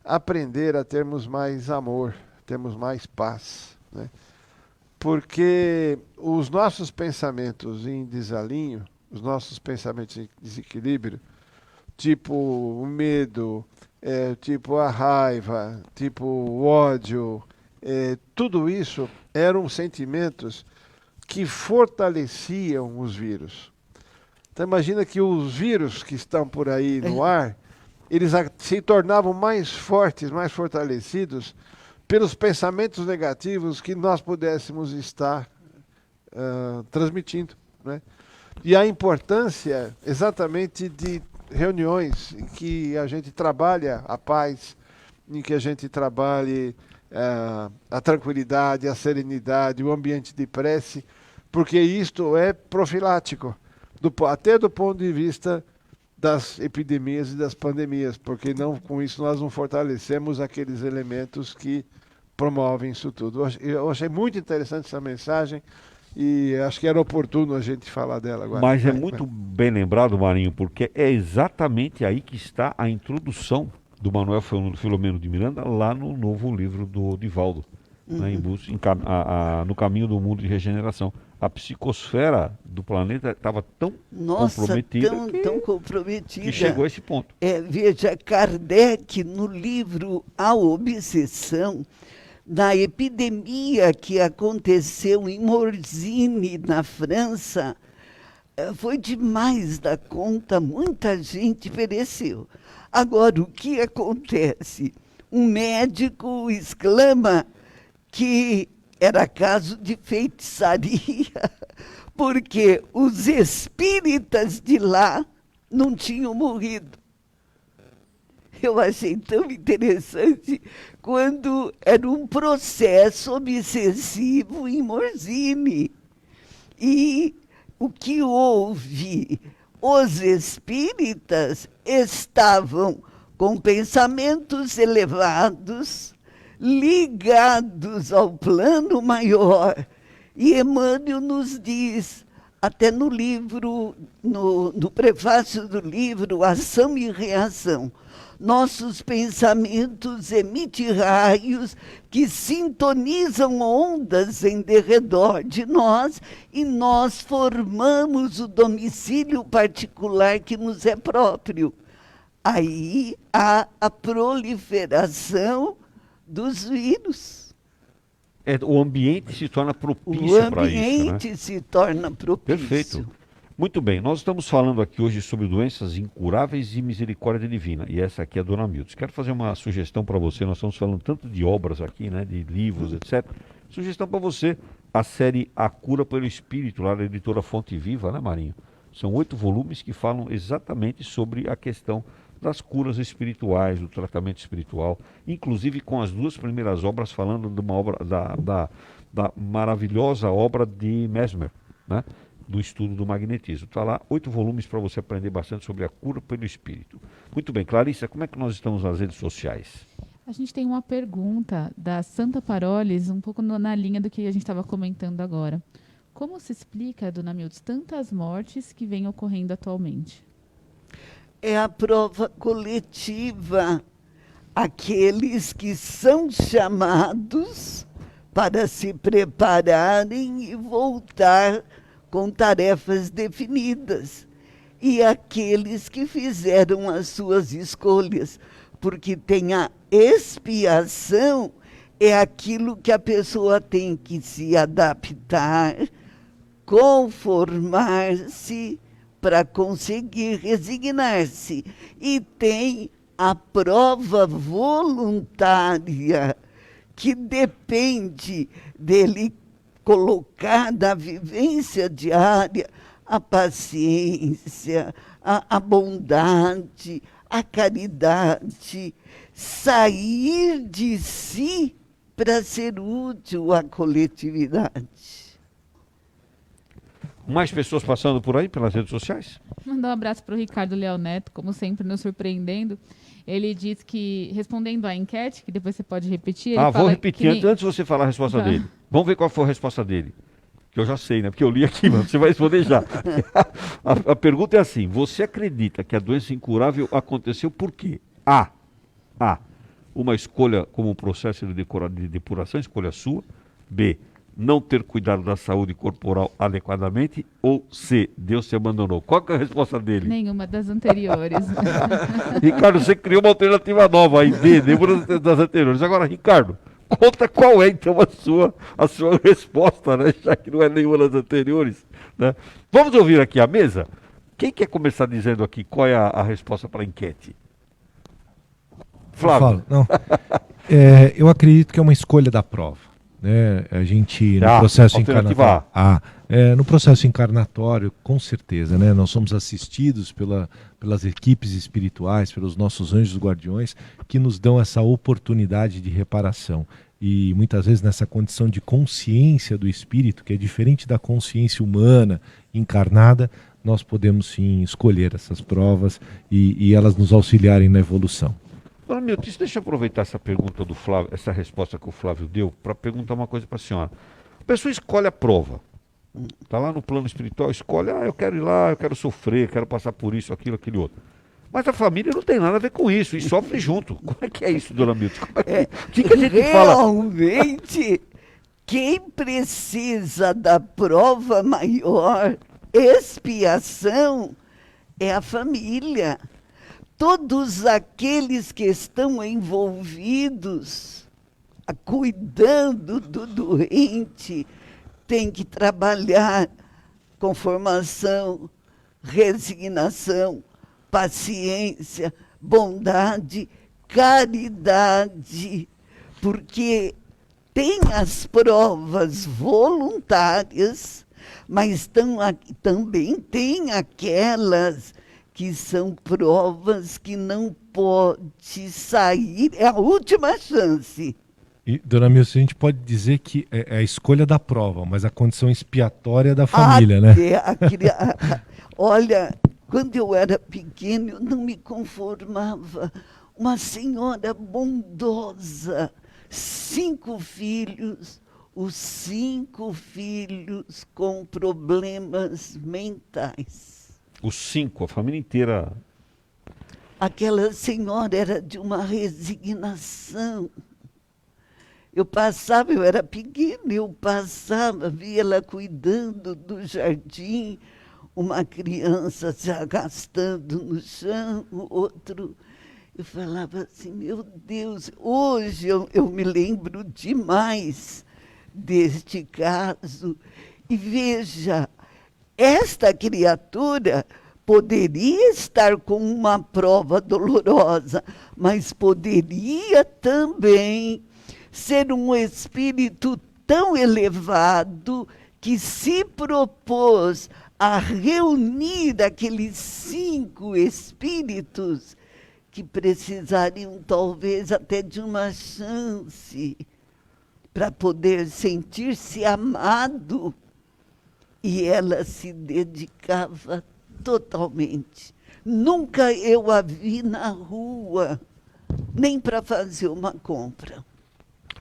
aprender a termos mais amor, termos mais paz, né? Porque os nossos pensamentos em desalinho, os nossos pensamentos em desequilíbrio, tipo o medo, tipo a raiva, tipo o ódio, tudo isso eram sentimentos que fortaleciam os vírus. Então imagina que os vírus que estão por aí no ar, eles se tornavam mais fortes, mais fortalecidos pelos pensamentos negativos que nós pudéssemos estar transmitindo, né? E a importância exatamente de reuniões em que a gente trabalha a paz, em que a gente trabalhe a tranquilidade, a serenidade, o ambiente de prece, porque isto é profilático, até do ponto de vista das epidemias e das pandemias, porque com isso nós não fortalecemos aqueles elementos que promovem isso tudo. Eu achei muito interessante essa mensagem e acho que era oportuno a gente falar dela agora. Mas é muito bem lembrado, Marinho, porque é exatamente aí que está a introdução do Manuel Filomeno de Miranda lá no novo livro do Divaldo, né, no caminho do mundo de regeneração. A psicosfera do planeta estava tão comprometida tão comprometida que chegou a esse ponto. Veja, Kardec, no livro A Obsessão, na epidemia que aconteceu em Morzine, na França, foi demais da conta, muita gente pereceu. Agora, o que acontece? Um médico exclama que era caso de feitiçaria, porque os espíritas de lá não tinham morrido. Eu achei tão interessante quando era um processo obsessivo em Morzine. E o que houve? Os espíritas estavam com pensamentos elevados, ligados ao plano maior. E Emmanuel nos diz, até no livro, no prefácio do livro, Ação e Reação, nossos pensamentos emitem raios que sintonizam ondas em derredor de nós e nós formamos o domicílio particular que nos é próprio. Aí há a proliferação dos vírus. O ambiente se torna propício para isso. O ambiente se torna propício. Perfeito. Muito bem, nós estamos falando aqui hoje sobre doenças incuráveis e misericórdia divina. E essa aqui é a Dona Mildes. Quero fazer uma sugestão para você. Nós estamos falando tanto de obras aqui, né, de livros, etc. Sugestão para você, a série A Cura pelo Espírito, lá da editora Fonte Viva, né, Marinho? São 8 volumes que falam exatamente sobre a questão das curas espirituais, do tratamento espiritual, inclusive com as 2 primeiras obras falando de uma obra da maravilhosa obra de Mesmer, né? Do estudo do magnetismo. Está lá 8 volumes para você aprender bastante sobre a cura pelo espírito. Muito bem, Clarissa, como é que nós estamos nas redes sociais? A gente tem uma pergunta da Santa Paroles, um pouco na linha do que a gente estava comentando agora. Como se explica, Dona Mildes, tantas mortes que vêm ocorrendo atualmente? É a prova coletiva. Aqueles que são chamados para se prepararem e voltar com tarefas definidas. E aqueles que fizeram as suas escolhas, porque tem a expiação, é aquilo que a pessoa tem que se adaptar, conformar-se para conseguir resignar-se. E tem a prova voluntária, que depende dele colocar da vivência diária a paciência, a bondade, a caridade, sair de si para ser útil à coletividade. Mais pessoas passando por aí, pelas redes sociais? Mandar um abraço para o Ricardo Leal Neto, como sempre, nos surpreendendo. Ele diz que, respondendo à enquete, que depois você pode repetir... Ele Vou repetir, que antes de você falar a resposta dele. Vamos ver qual foi a resposta dele. Que eu já sei, né? Porque eu li aqui, mas você vai responder já. A pergunta é assim: você acredita que a doença incurável aconteceu por quê? A. Uma escolha como um processo de depuração, escolha sua. B. Não ter cuidado da saúde corporal adequadamente. Ou C. Deus te abandonou. Qual que é a resposta dele? Nenhuma das anteriores. Ricardo, você criou uma alternativa nova aí, D. Nenhuma das anteriores. Agora, Ricardo, conta qual é então a sua resposta, né? Já que não é nenhuma das anteriores, né? Vamos ouvir aqui a mesa? Quem quer começar dizendo aqui qual é a resposta para a enquete? Flávio. Não. Eu acredito que é uma escolha da prova, né? A gente no processo alternativa encarnatório, no processo encarnatório, com certeza, né? Nós somos assistidos pelas equipes espirituais, pelos nossos anjos guardiões, que nos dão essa oportunidade de reparação. E muitas vezes nessa condição de consciência do espírito, que é diferente da consciência humana encarnada, nós podemos sim escolher essas provas e elas nos auxiliarem na evolução. Dona Milton, deixa eu aproveitar essa pergunta do Flávio, essa resposta que o Flávio deu, para perguntar uma coisa para a senhora. A pessoa escolhe a prova. Está lá no plano espiritual, escolhe, eu quero ir lá, eu quero sofrer, quero passar por isso, aquilo, aquele outro. Mas a família não tem nada a ver com isso, e sofre junto. Como é que é isso, Dona Milton? O que a gente fala? Realmente, quem precisa da prova maior, expiação, é a família. Todos aqueles que estão envolvidos, cuidando do doente, têm que trabalhar com formação, resignação, paciência, bondade, caridade, porque tem as provas voluntárias, mas também tem aquelas que são provas que não pode sair, é a última chance. E, Dona Milton, a gente pode dizer que é a escolha da prova, mas a condição expiatória da família, né? Olha, quando eu era pequeno, eu não me conformava. Uma senhora bondosa, 5 filhos, os 5 filhos com problemas mentais. Os 5, a família inteira. Aquela senhora era de uma resignação. Eu era pequena, eu passava, via ela cuidando do jardim, uma criança se arrastando no chão, o outro. Eu falava assim, meu Deus, hoje eu me lembro demais deste caso. E veja, esta criatura poderia estar com uma prova dolorosa, mas poderia também ser um espírito tão elevado que se propôs a reunir aqueles 5 espíritos que precisariam talvez até de uma chance para poder sentir-se amado. E ela se dedicava totalmente. Nunca eu a vi na rua, nem para fazer uma compra.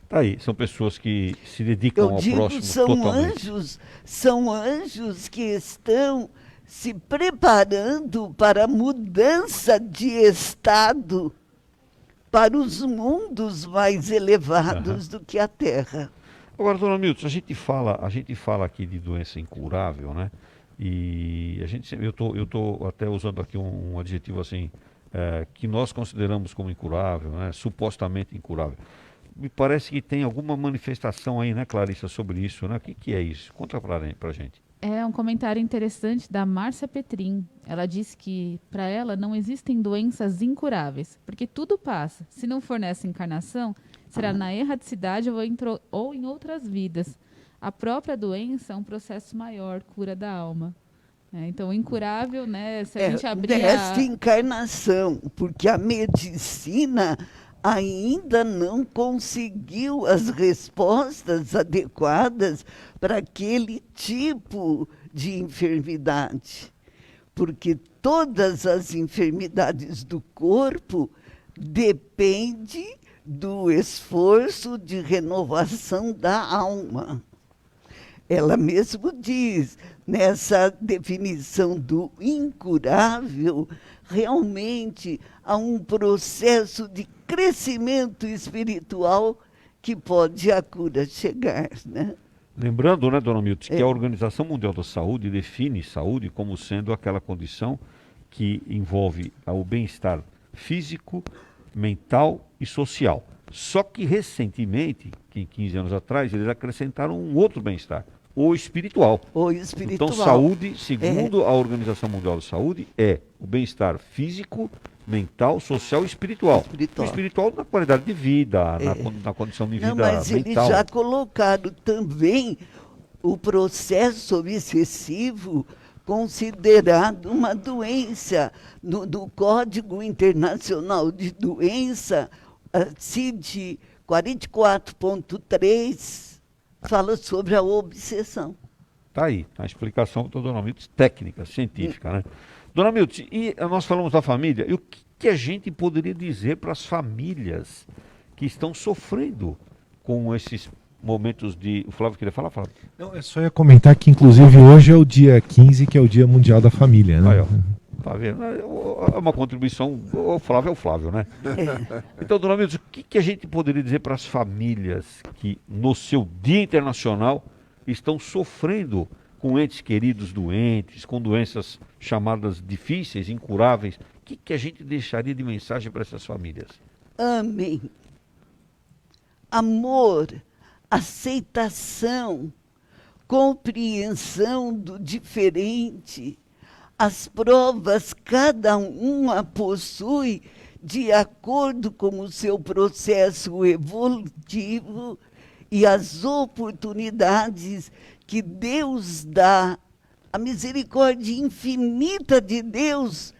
Tá aí, são pessoas que se dedicam ao próximo totalmente. São anjos que estão se preparando para a mudança de estado para os mundos mais elevados do que a Terra. Agora, Dona Milton, a gente fala aqui de doença incurável, né? E eu estou até usando aqui um adjetivo assim, que nós consideramos como incurável, né? Supostamente incurável. Me parece que tem alguma manifestação aí, né, Clarissa, sobre isso, né? O que é isso? Conta pra gente. É um comentário interessante da Márcia Petrin. Ela disse que, para ela, não existem doenças incuráveis, porque tudo passa. Se não for nessa encarnação, será na erraticidade ou em outras vidas. A própria doença é um processo maior, cura da alma. Então, o incurável, né? Se a gente abrir nesta encarnação, porque a medicina ainda não conseguiu as respostas adequadas para aquele tipo de enfermidade. Porque todas as enfermidades do corpo dependem do esforço de renovação da alma. Ela mesmo diz, nessa definição do incurável, realmente há um processo de crescimento espiritual que pode a cura chegar, né? Lembrando, né, dona Milton, que a Organização Mundial da Saúde define saúde como sendo aquela condição que envolve o bem-estar físico, mental e social. Só que recentemente, 15 anos atrás, eles acrescentaram um outro bem-estar, o espiritual. O espiritual. Então, saúde, segundo a Organização Mundial da Saúde, é o bem-estar físico, mental, social e espiritual. O espiritual na qualidade de vida, na condição de vida Não, mas mental. eles já colocaram também o processo obsessivo considerado uma doença. No Código Internacional de Doença, CID 44.3, fala sobre a obsessão. Está aí, a explicação da dona Milton, técnica, científica, né? Dona Milton, e nós falamos da família, e o que a gente poderia dizer para as famílias que estão sofrendo com esses momentos de... O Flávio queria falar, Flávio? Não, eu só ia comentar que, inclusive, hoje é o dia 15, que é o Dia Mundial da Família, né? Aí, ó, tá vendo? É uma contribuição, o Flávio é o Flávio, né? Então, dona Milton, o que a gente poderia dizer para as famílias que, no seu Dia Internacional, estão sofrendo com entes queridos doentes, com doenças chamadas difíceis, incuráveis? O que a gente deixaria de mensagem para essas famílias? Amém. Amor, aceitação, compreensão do diferente. As provas cada uma possui de acordo com o seu processo evolutivo e as oportunidades que Deus dá. A misericórdia infinita de Deus,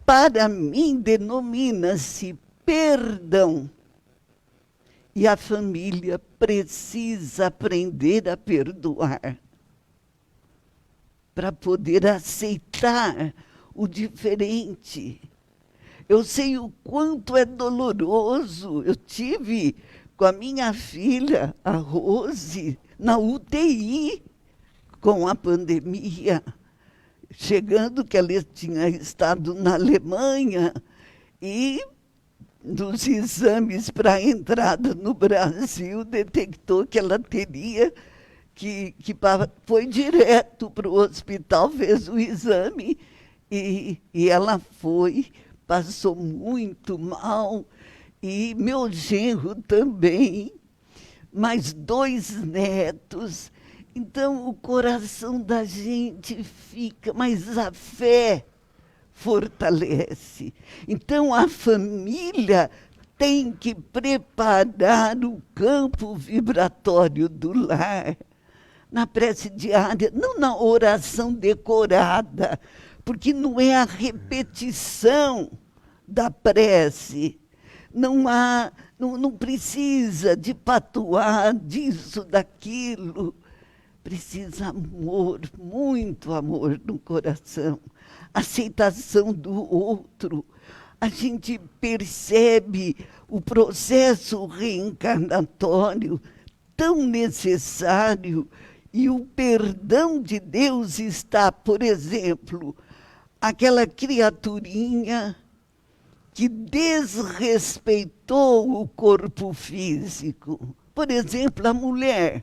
para mim, denomina-se perdão. E a família precisa aprender a perdoar para poder aceitar o diferente. Eu sei o quanto é doloroso. Eu tive com a minha filha, a Rose, na UTI com a pandemia, chegando que ela tinha estado na Alemanha e nos exames para a entrada no Brasil detectou que ela teria foi direto para o hospital, fez o exame e ela passou muito mal. E meu genro também, mais 2 netos. Então o coração da gente fica, mas a fé fortalece. Então a família tem que preparar o campo vibratório do lar, na prece diária, não na oração decorada, porque não é a repetição da prece. Não precisa de patuar disso, daquilo. Precisa amor, muito amor no coração. Aceitação do outro. A gente percebe o processo reencarnatório tão necessário e o perdão de Deus está, por exemplo, aquela criaturinha que desrespeitou o corpo físico. Por exemplo, a mulher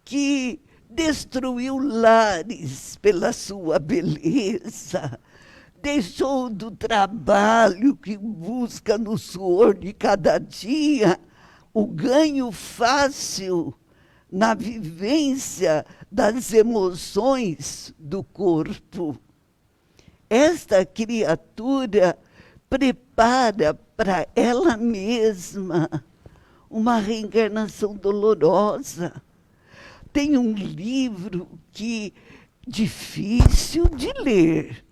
que destruiu lares pela sua beleza, deixou do trabalho que busca no suor de cada dia o ganho fácil na vivência das emoções do corpo. Esta criatura prepara para ela mesma uma reencarnação dolorosa. Tem um livro que difícil de ler,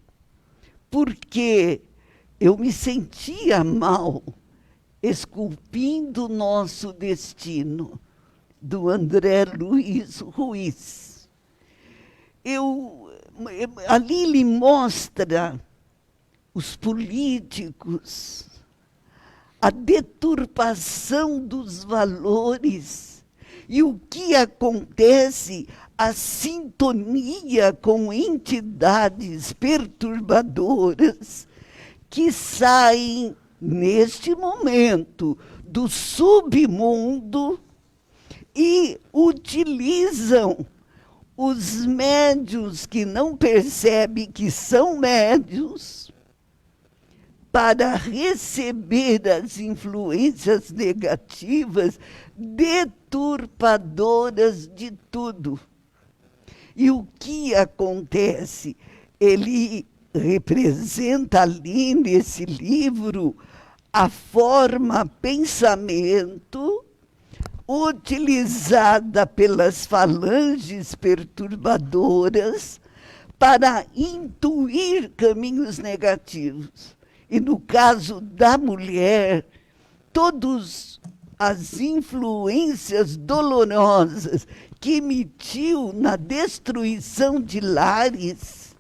porque eu me sentia mal esculpindo nosso destino, do André Luiz Ruiz. Ali ele mostra os políticos, a deturpação dos valores e o que acontece, a sintonia com entidades perturbadoras que saem, neste momento, do submundo e utilizam os médiuns que não percebem que são médiuns para receber as influências negativas deturpadoras de tudo. E o que acontece? Ele representa ali nesse livro a forma pensamento utilizada pelas falanges perturbadoras para intuir caminhos negativos. E no caso da mulher, todas as influências dolorosas que emitiu na destruição de lares,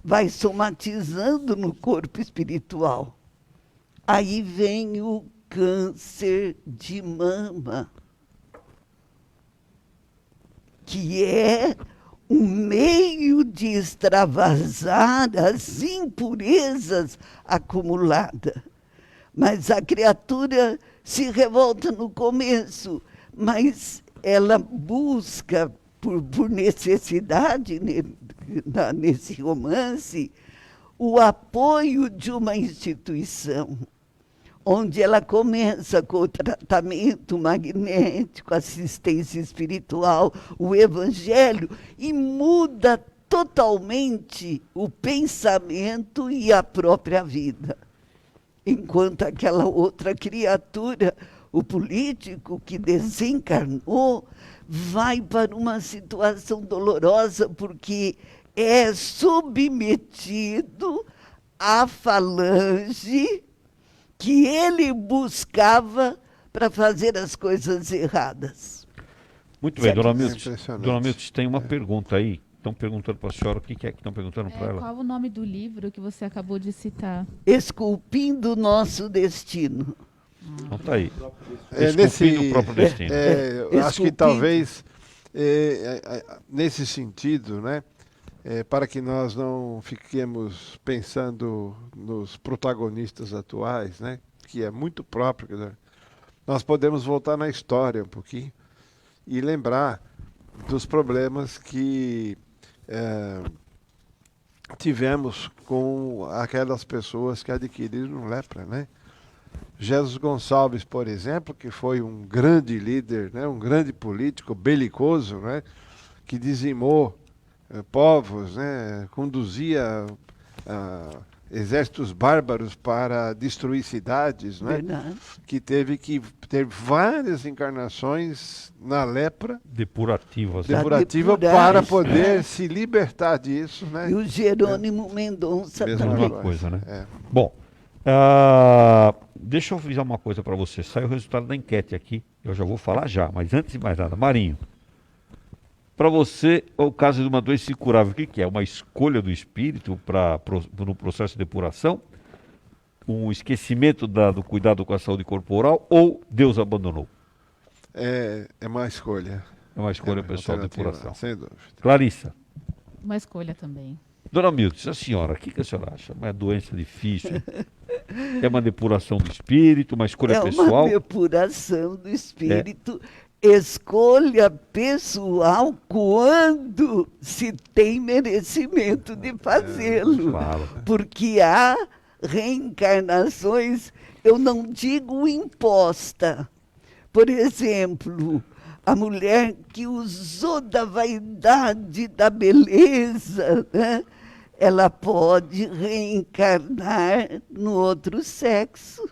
vai somatizando no corpo espiritual. Aí vem o câncer de mama, que é um meio de extravasar as impurezas acumuladas. Mas a criatura se revolta no começo, mas ela busca, por necessidade, nesse romance, o apoio de uma instituição, onde ela começa com o tratamento magnético, assistência espiritual, o evangelho, e muda totalmente o pensamento e a própria vida. Enquanto aquela outra criatura, o político que desencarnou, vai para uma situação dolorosa, porque é submetido à falange que ele buscava para fazer as coisas erradas. Muito bem, dona Milton. Dona Milton, tem uma pergunta aí. Estão perguntando para a senhora, o que é que estão perguntando para ela? Qual o nome do livro que você acabou de citar? Esculpindo nosso destino. Então tá aí. Nesse, o próprio destino. eu acho que talvez, nesse sentido, né, para que nós não fiquemos pensando nos protagonistas atuais, né, que é muito próprio, né, nós podemos voltar na história um pouquinho e lembrar dos problemas que tivemos com aquelas pessoas que adquiriram lepra, né? Jesus Gonçalves, por exemplo, que foi um grande líder, né, um grande político belicoso, né, que dizimou povos, né, conduzia exércitos bárbaros para destruir cidades, né, que teve que ter várias encarnações na lepra Depurativa para poder se libertar disso, né? E o Jerônimo Mendonça Mesma também. coisa, né? É. Bom, deixa eu avisar uma coisa para você. Sai o resultado da enquete aqui. Eu já vou falar já, mas antes de mais nada, Marinho, para você, o caso de uma doença incurável, o que é? Uma escolha do espírito no processo de depuração? Um esquecimento do cuidado com a saúde corporal ou Deus abandonou? É uma escolha. É uma escolha uma pessoal de alternativa, depuração. sem dúvida. Clarissa. Uma escolha também. Dona Milton, a senhora, o que a senhora acha? Uma doença difícil? É uma depuração do espírito, uma escolha pessoal? É uma depuração do espírito, escolha pessoal quando se tem merecimento de fazê-lo. Porque há reencarnações, eu não digo imposta. Por exemplo, a mulher que usou da vaidade, da beleza, né? Ela pode reencarnar no outro sexo.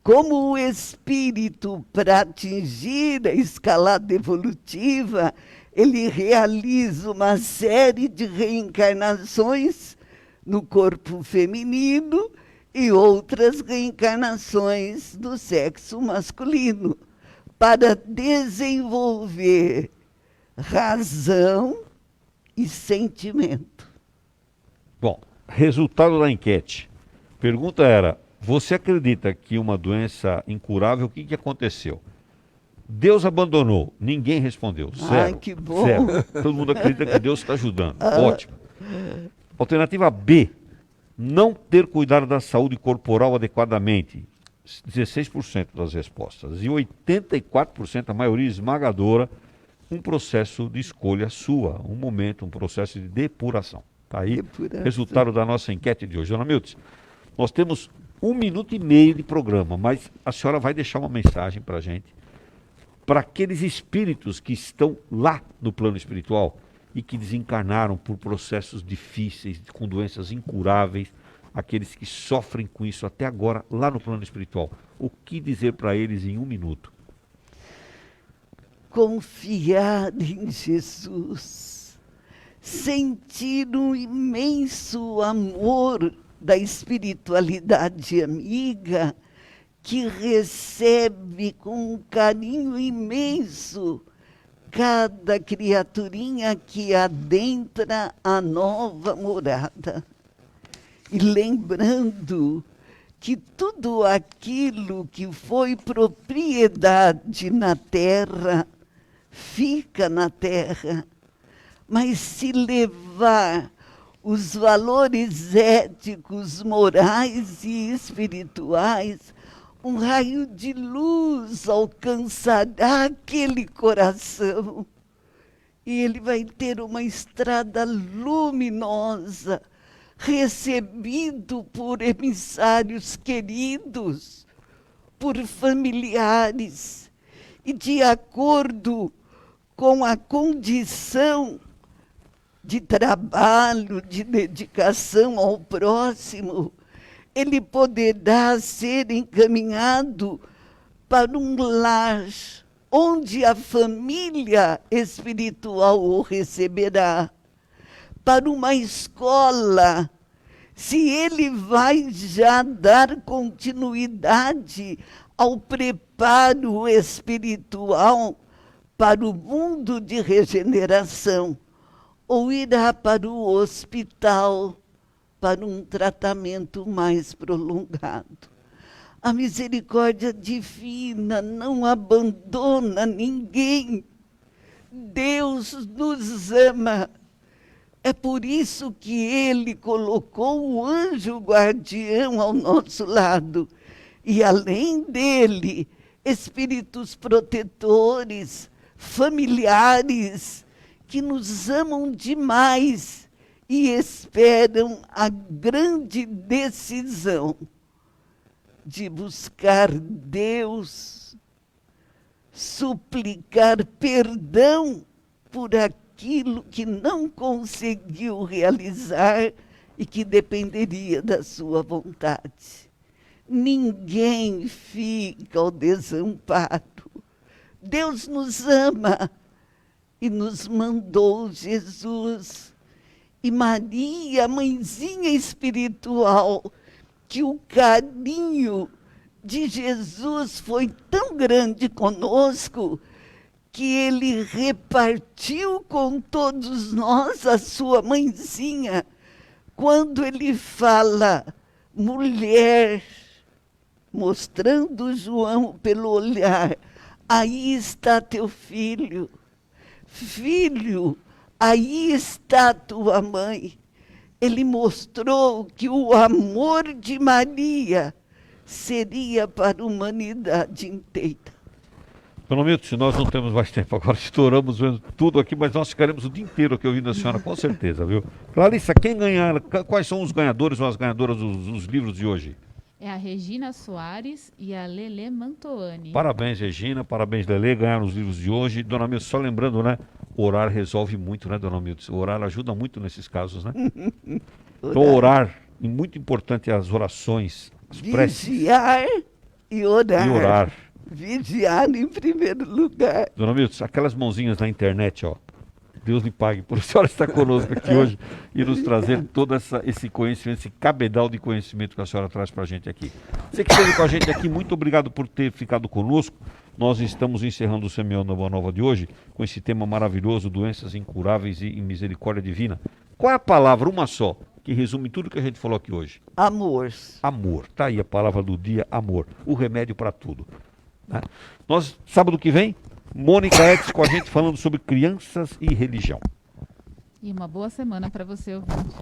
Como o espírito, para atingir a escalada evolutiva, ele realiza uma série de reencarnações no corpo feminino e outras reencarnações do sexo masculino, para desenvolver razão e sentimento. Bom, resultado da enquete. Pergunta era: você acredita que uma doença incurável, o que aconteceu? Deus abandonou, ninguém respondeu. Zero. Ai, que bom. Zero. Todo mundo acredita que Deus está ajudando. Ótimo. Alternativa B: não ter cuidado da saúde corporal adequadamente. 16% das respostas. E 84%, a maioria esmagadora, um processo de escolha sua, um momento, um processo de depuração. Está aí, Depuração. resultado da nossa enquete de hoje. Dona Miltz, nós temos 1 minuto e meio de programa, mas a senhora vai deixar uma mensagem para a gente, para aqueles espíritos que estão lá no plano espiritual e que desencarnaram por processos difíceis, com doenças incuráveis, aqueles que sofrem com isso até agora lá no plano espiritual. O que dizer para eles em 1 minuto? Confiar em Jesus, sentir um imenso amor da espiritualidade amiga, que recebe com um carinho imenso cada criaturinha que adentra a nova morada. E lembrando que tudo aquilo que foi propriedade na terra, fica na terra, mas se levar os valores éticos, morais e espirituais, um raio de luz alcançará aquele coração e ele vai ter uma estrada luminosa, recebido por emissários queridos, por familiares, e de acordo com a condição de trabalho, de dedicação ao próximo, ele poderá ser encaminhado para um lar onde a família espiritual o receberá, para uma escola, se ele vai já dar continuidade ao preparo espiritual para o mundo de regeneração, ou irá para o hospital para um tratamento mais prolongado. A misericórdia divina não abandona ninguém. Deus nos ama. É por isso que Ele colocou o anjo guardião ao nosso lado. E além dele, espíritos protetores, familiares, que nos amam demais e esperam a grande decisão de buscar Deus, suplicar perdão por aquilo que não conseguiu realizar e que dependeria da sua vontade. Ninguém fica ao desamparo. Deus nos ama e nos mandou Jesus. E Maria, mãezinha espiritual, que o carinho de Jesus foi tão grande conosco, que ele repartiu com todos nós a sua mãezinha, quando ele fala, mulher, mostrando João pelo olhar, aí está teu filho. Filho, aí está tua mãe. Ele mostrou que o amor de Maria seria para a humanidade inteira. Dona Miltz, nós não temos mais tempo agora, estouramos vendo tudo aqui, mas nós ficaremos o dia inteiro aqui ouvindo a senhora, com certeza, viu? Clarissa, quais são os ganhadores ou as ganhadoras dos livros de hoje? É a Regina Soares e a Lelê Mantoani. Parabéns, Regina, parabéns, Lelê, ganharam os livros de hoje. Dona Miltz, só lembrando, né? Orar resolve muito, né, Dona Miltz? Orar ajuda muito nesses casos, né? Então, orar, e muito importante as orações, as preces. Vigiar e orar. E orar. Vigiar em primeiro lugar. Dona Miltz, aquelas mãozinhas na internet, ó, Deus lhe pague por a senhora estar conosco aqui hoje e nos trazer todo esse conhecimento, esse cabedal de conhecimento que a senhora traz para a gente aqui. Você que esteve com a gente aqui, muito obrigado por ter ficado conosco. Nós estamos encerrando o Semeando a Boa Nova de hoje com esse tema maravilhoso, doenças incuráveis e misericórdia divina. Qual é a palavra, uma só, que resume tudo que a gente falou aqui hoje? Amor. Amor. Tá aí a palavra do dia, amor. O remédio para tudo. Né? Nós, sábado que vem, Mônica Etz com a gente falando sobre crianças e religião. E uma boa semana para você, ouvinte.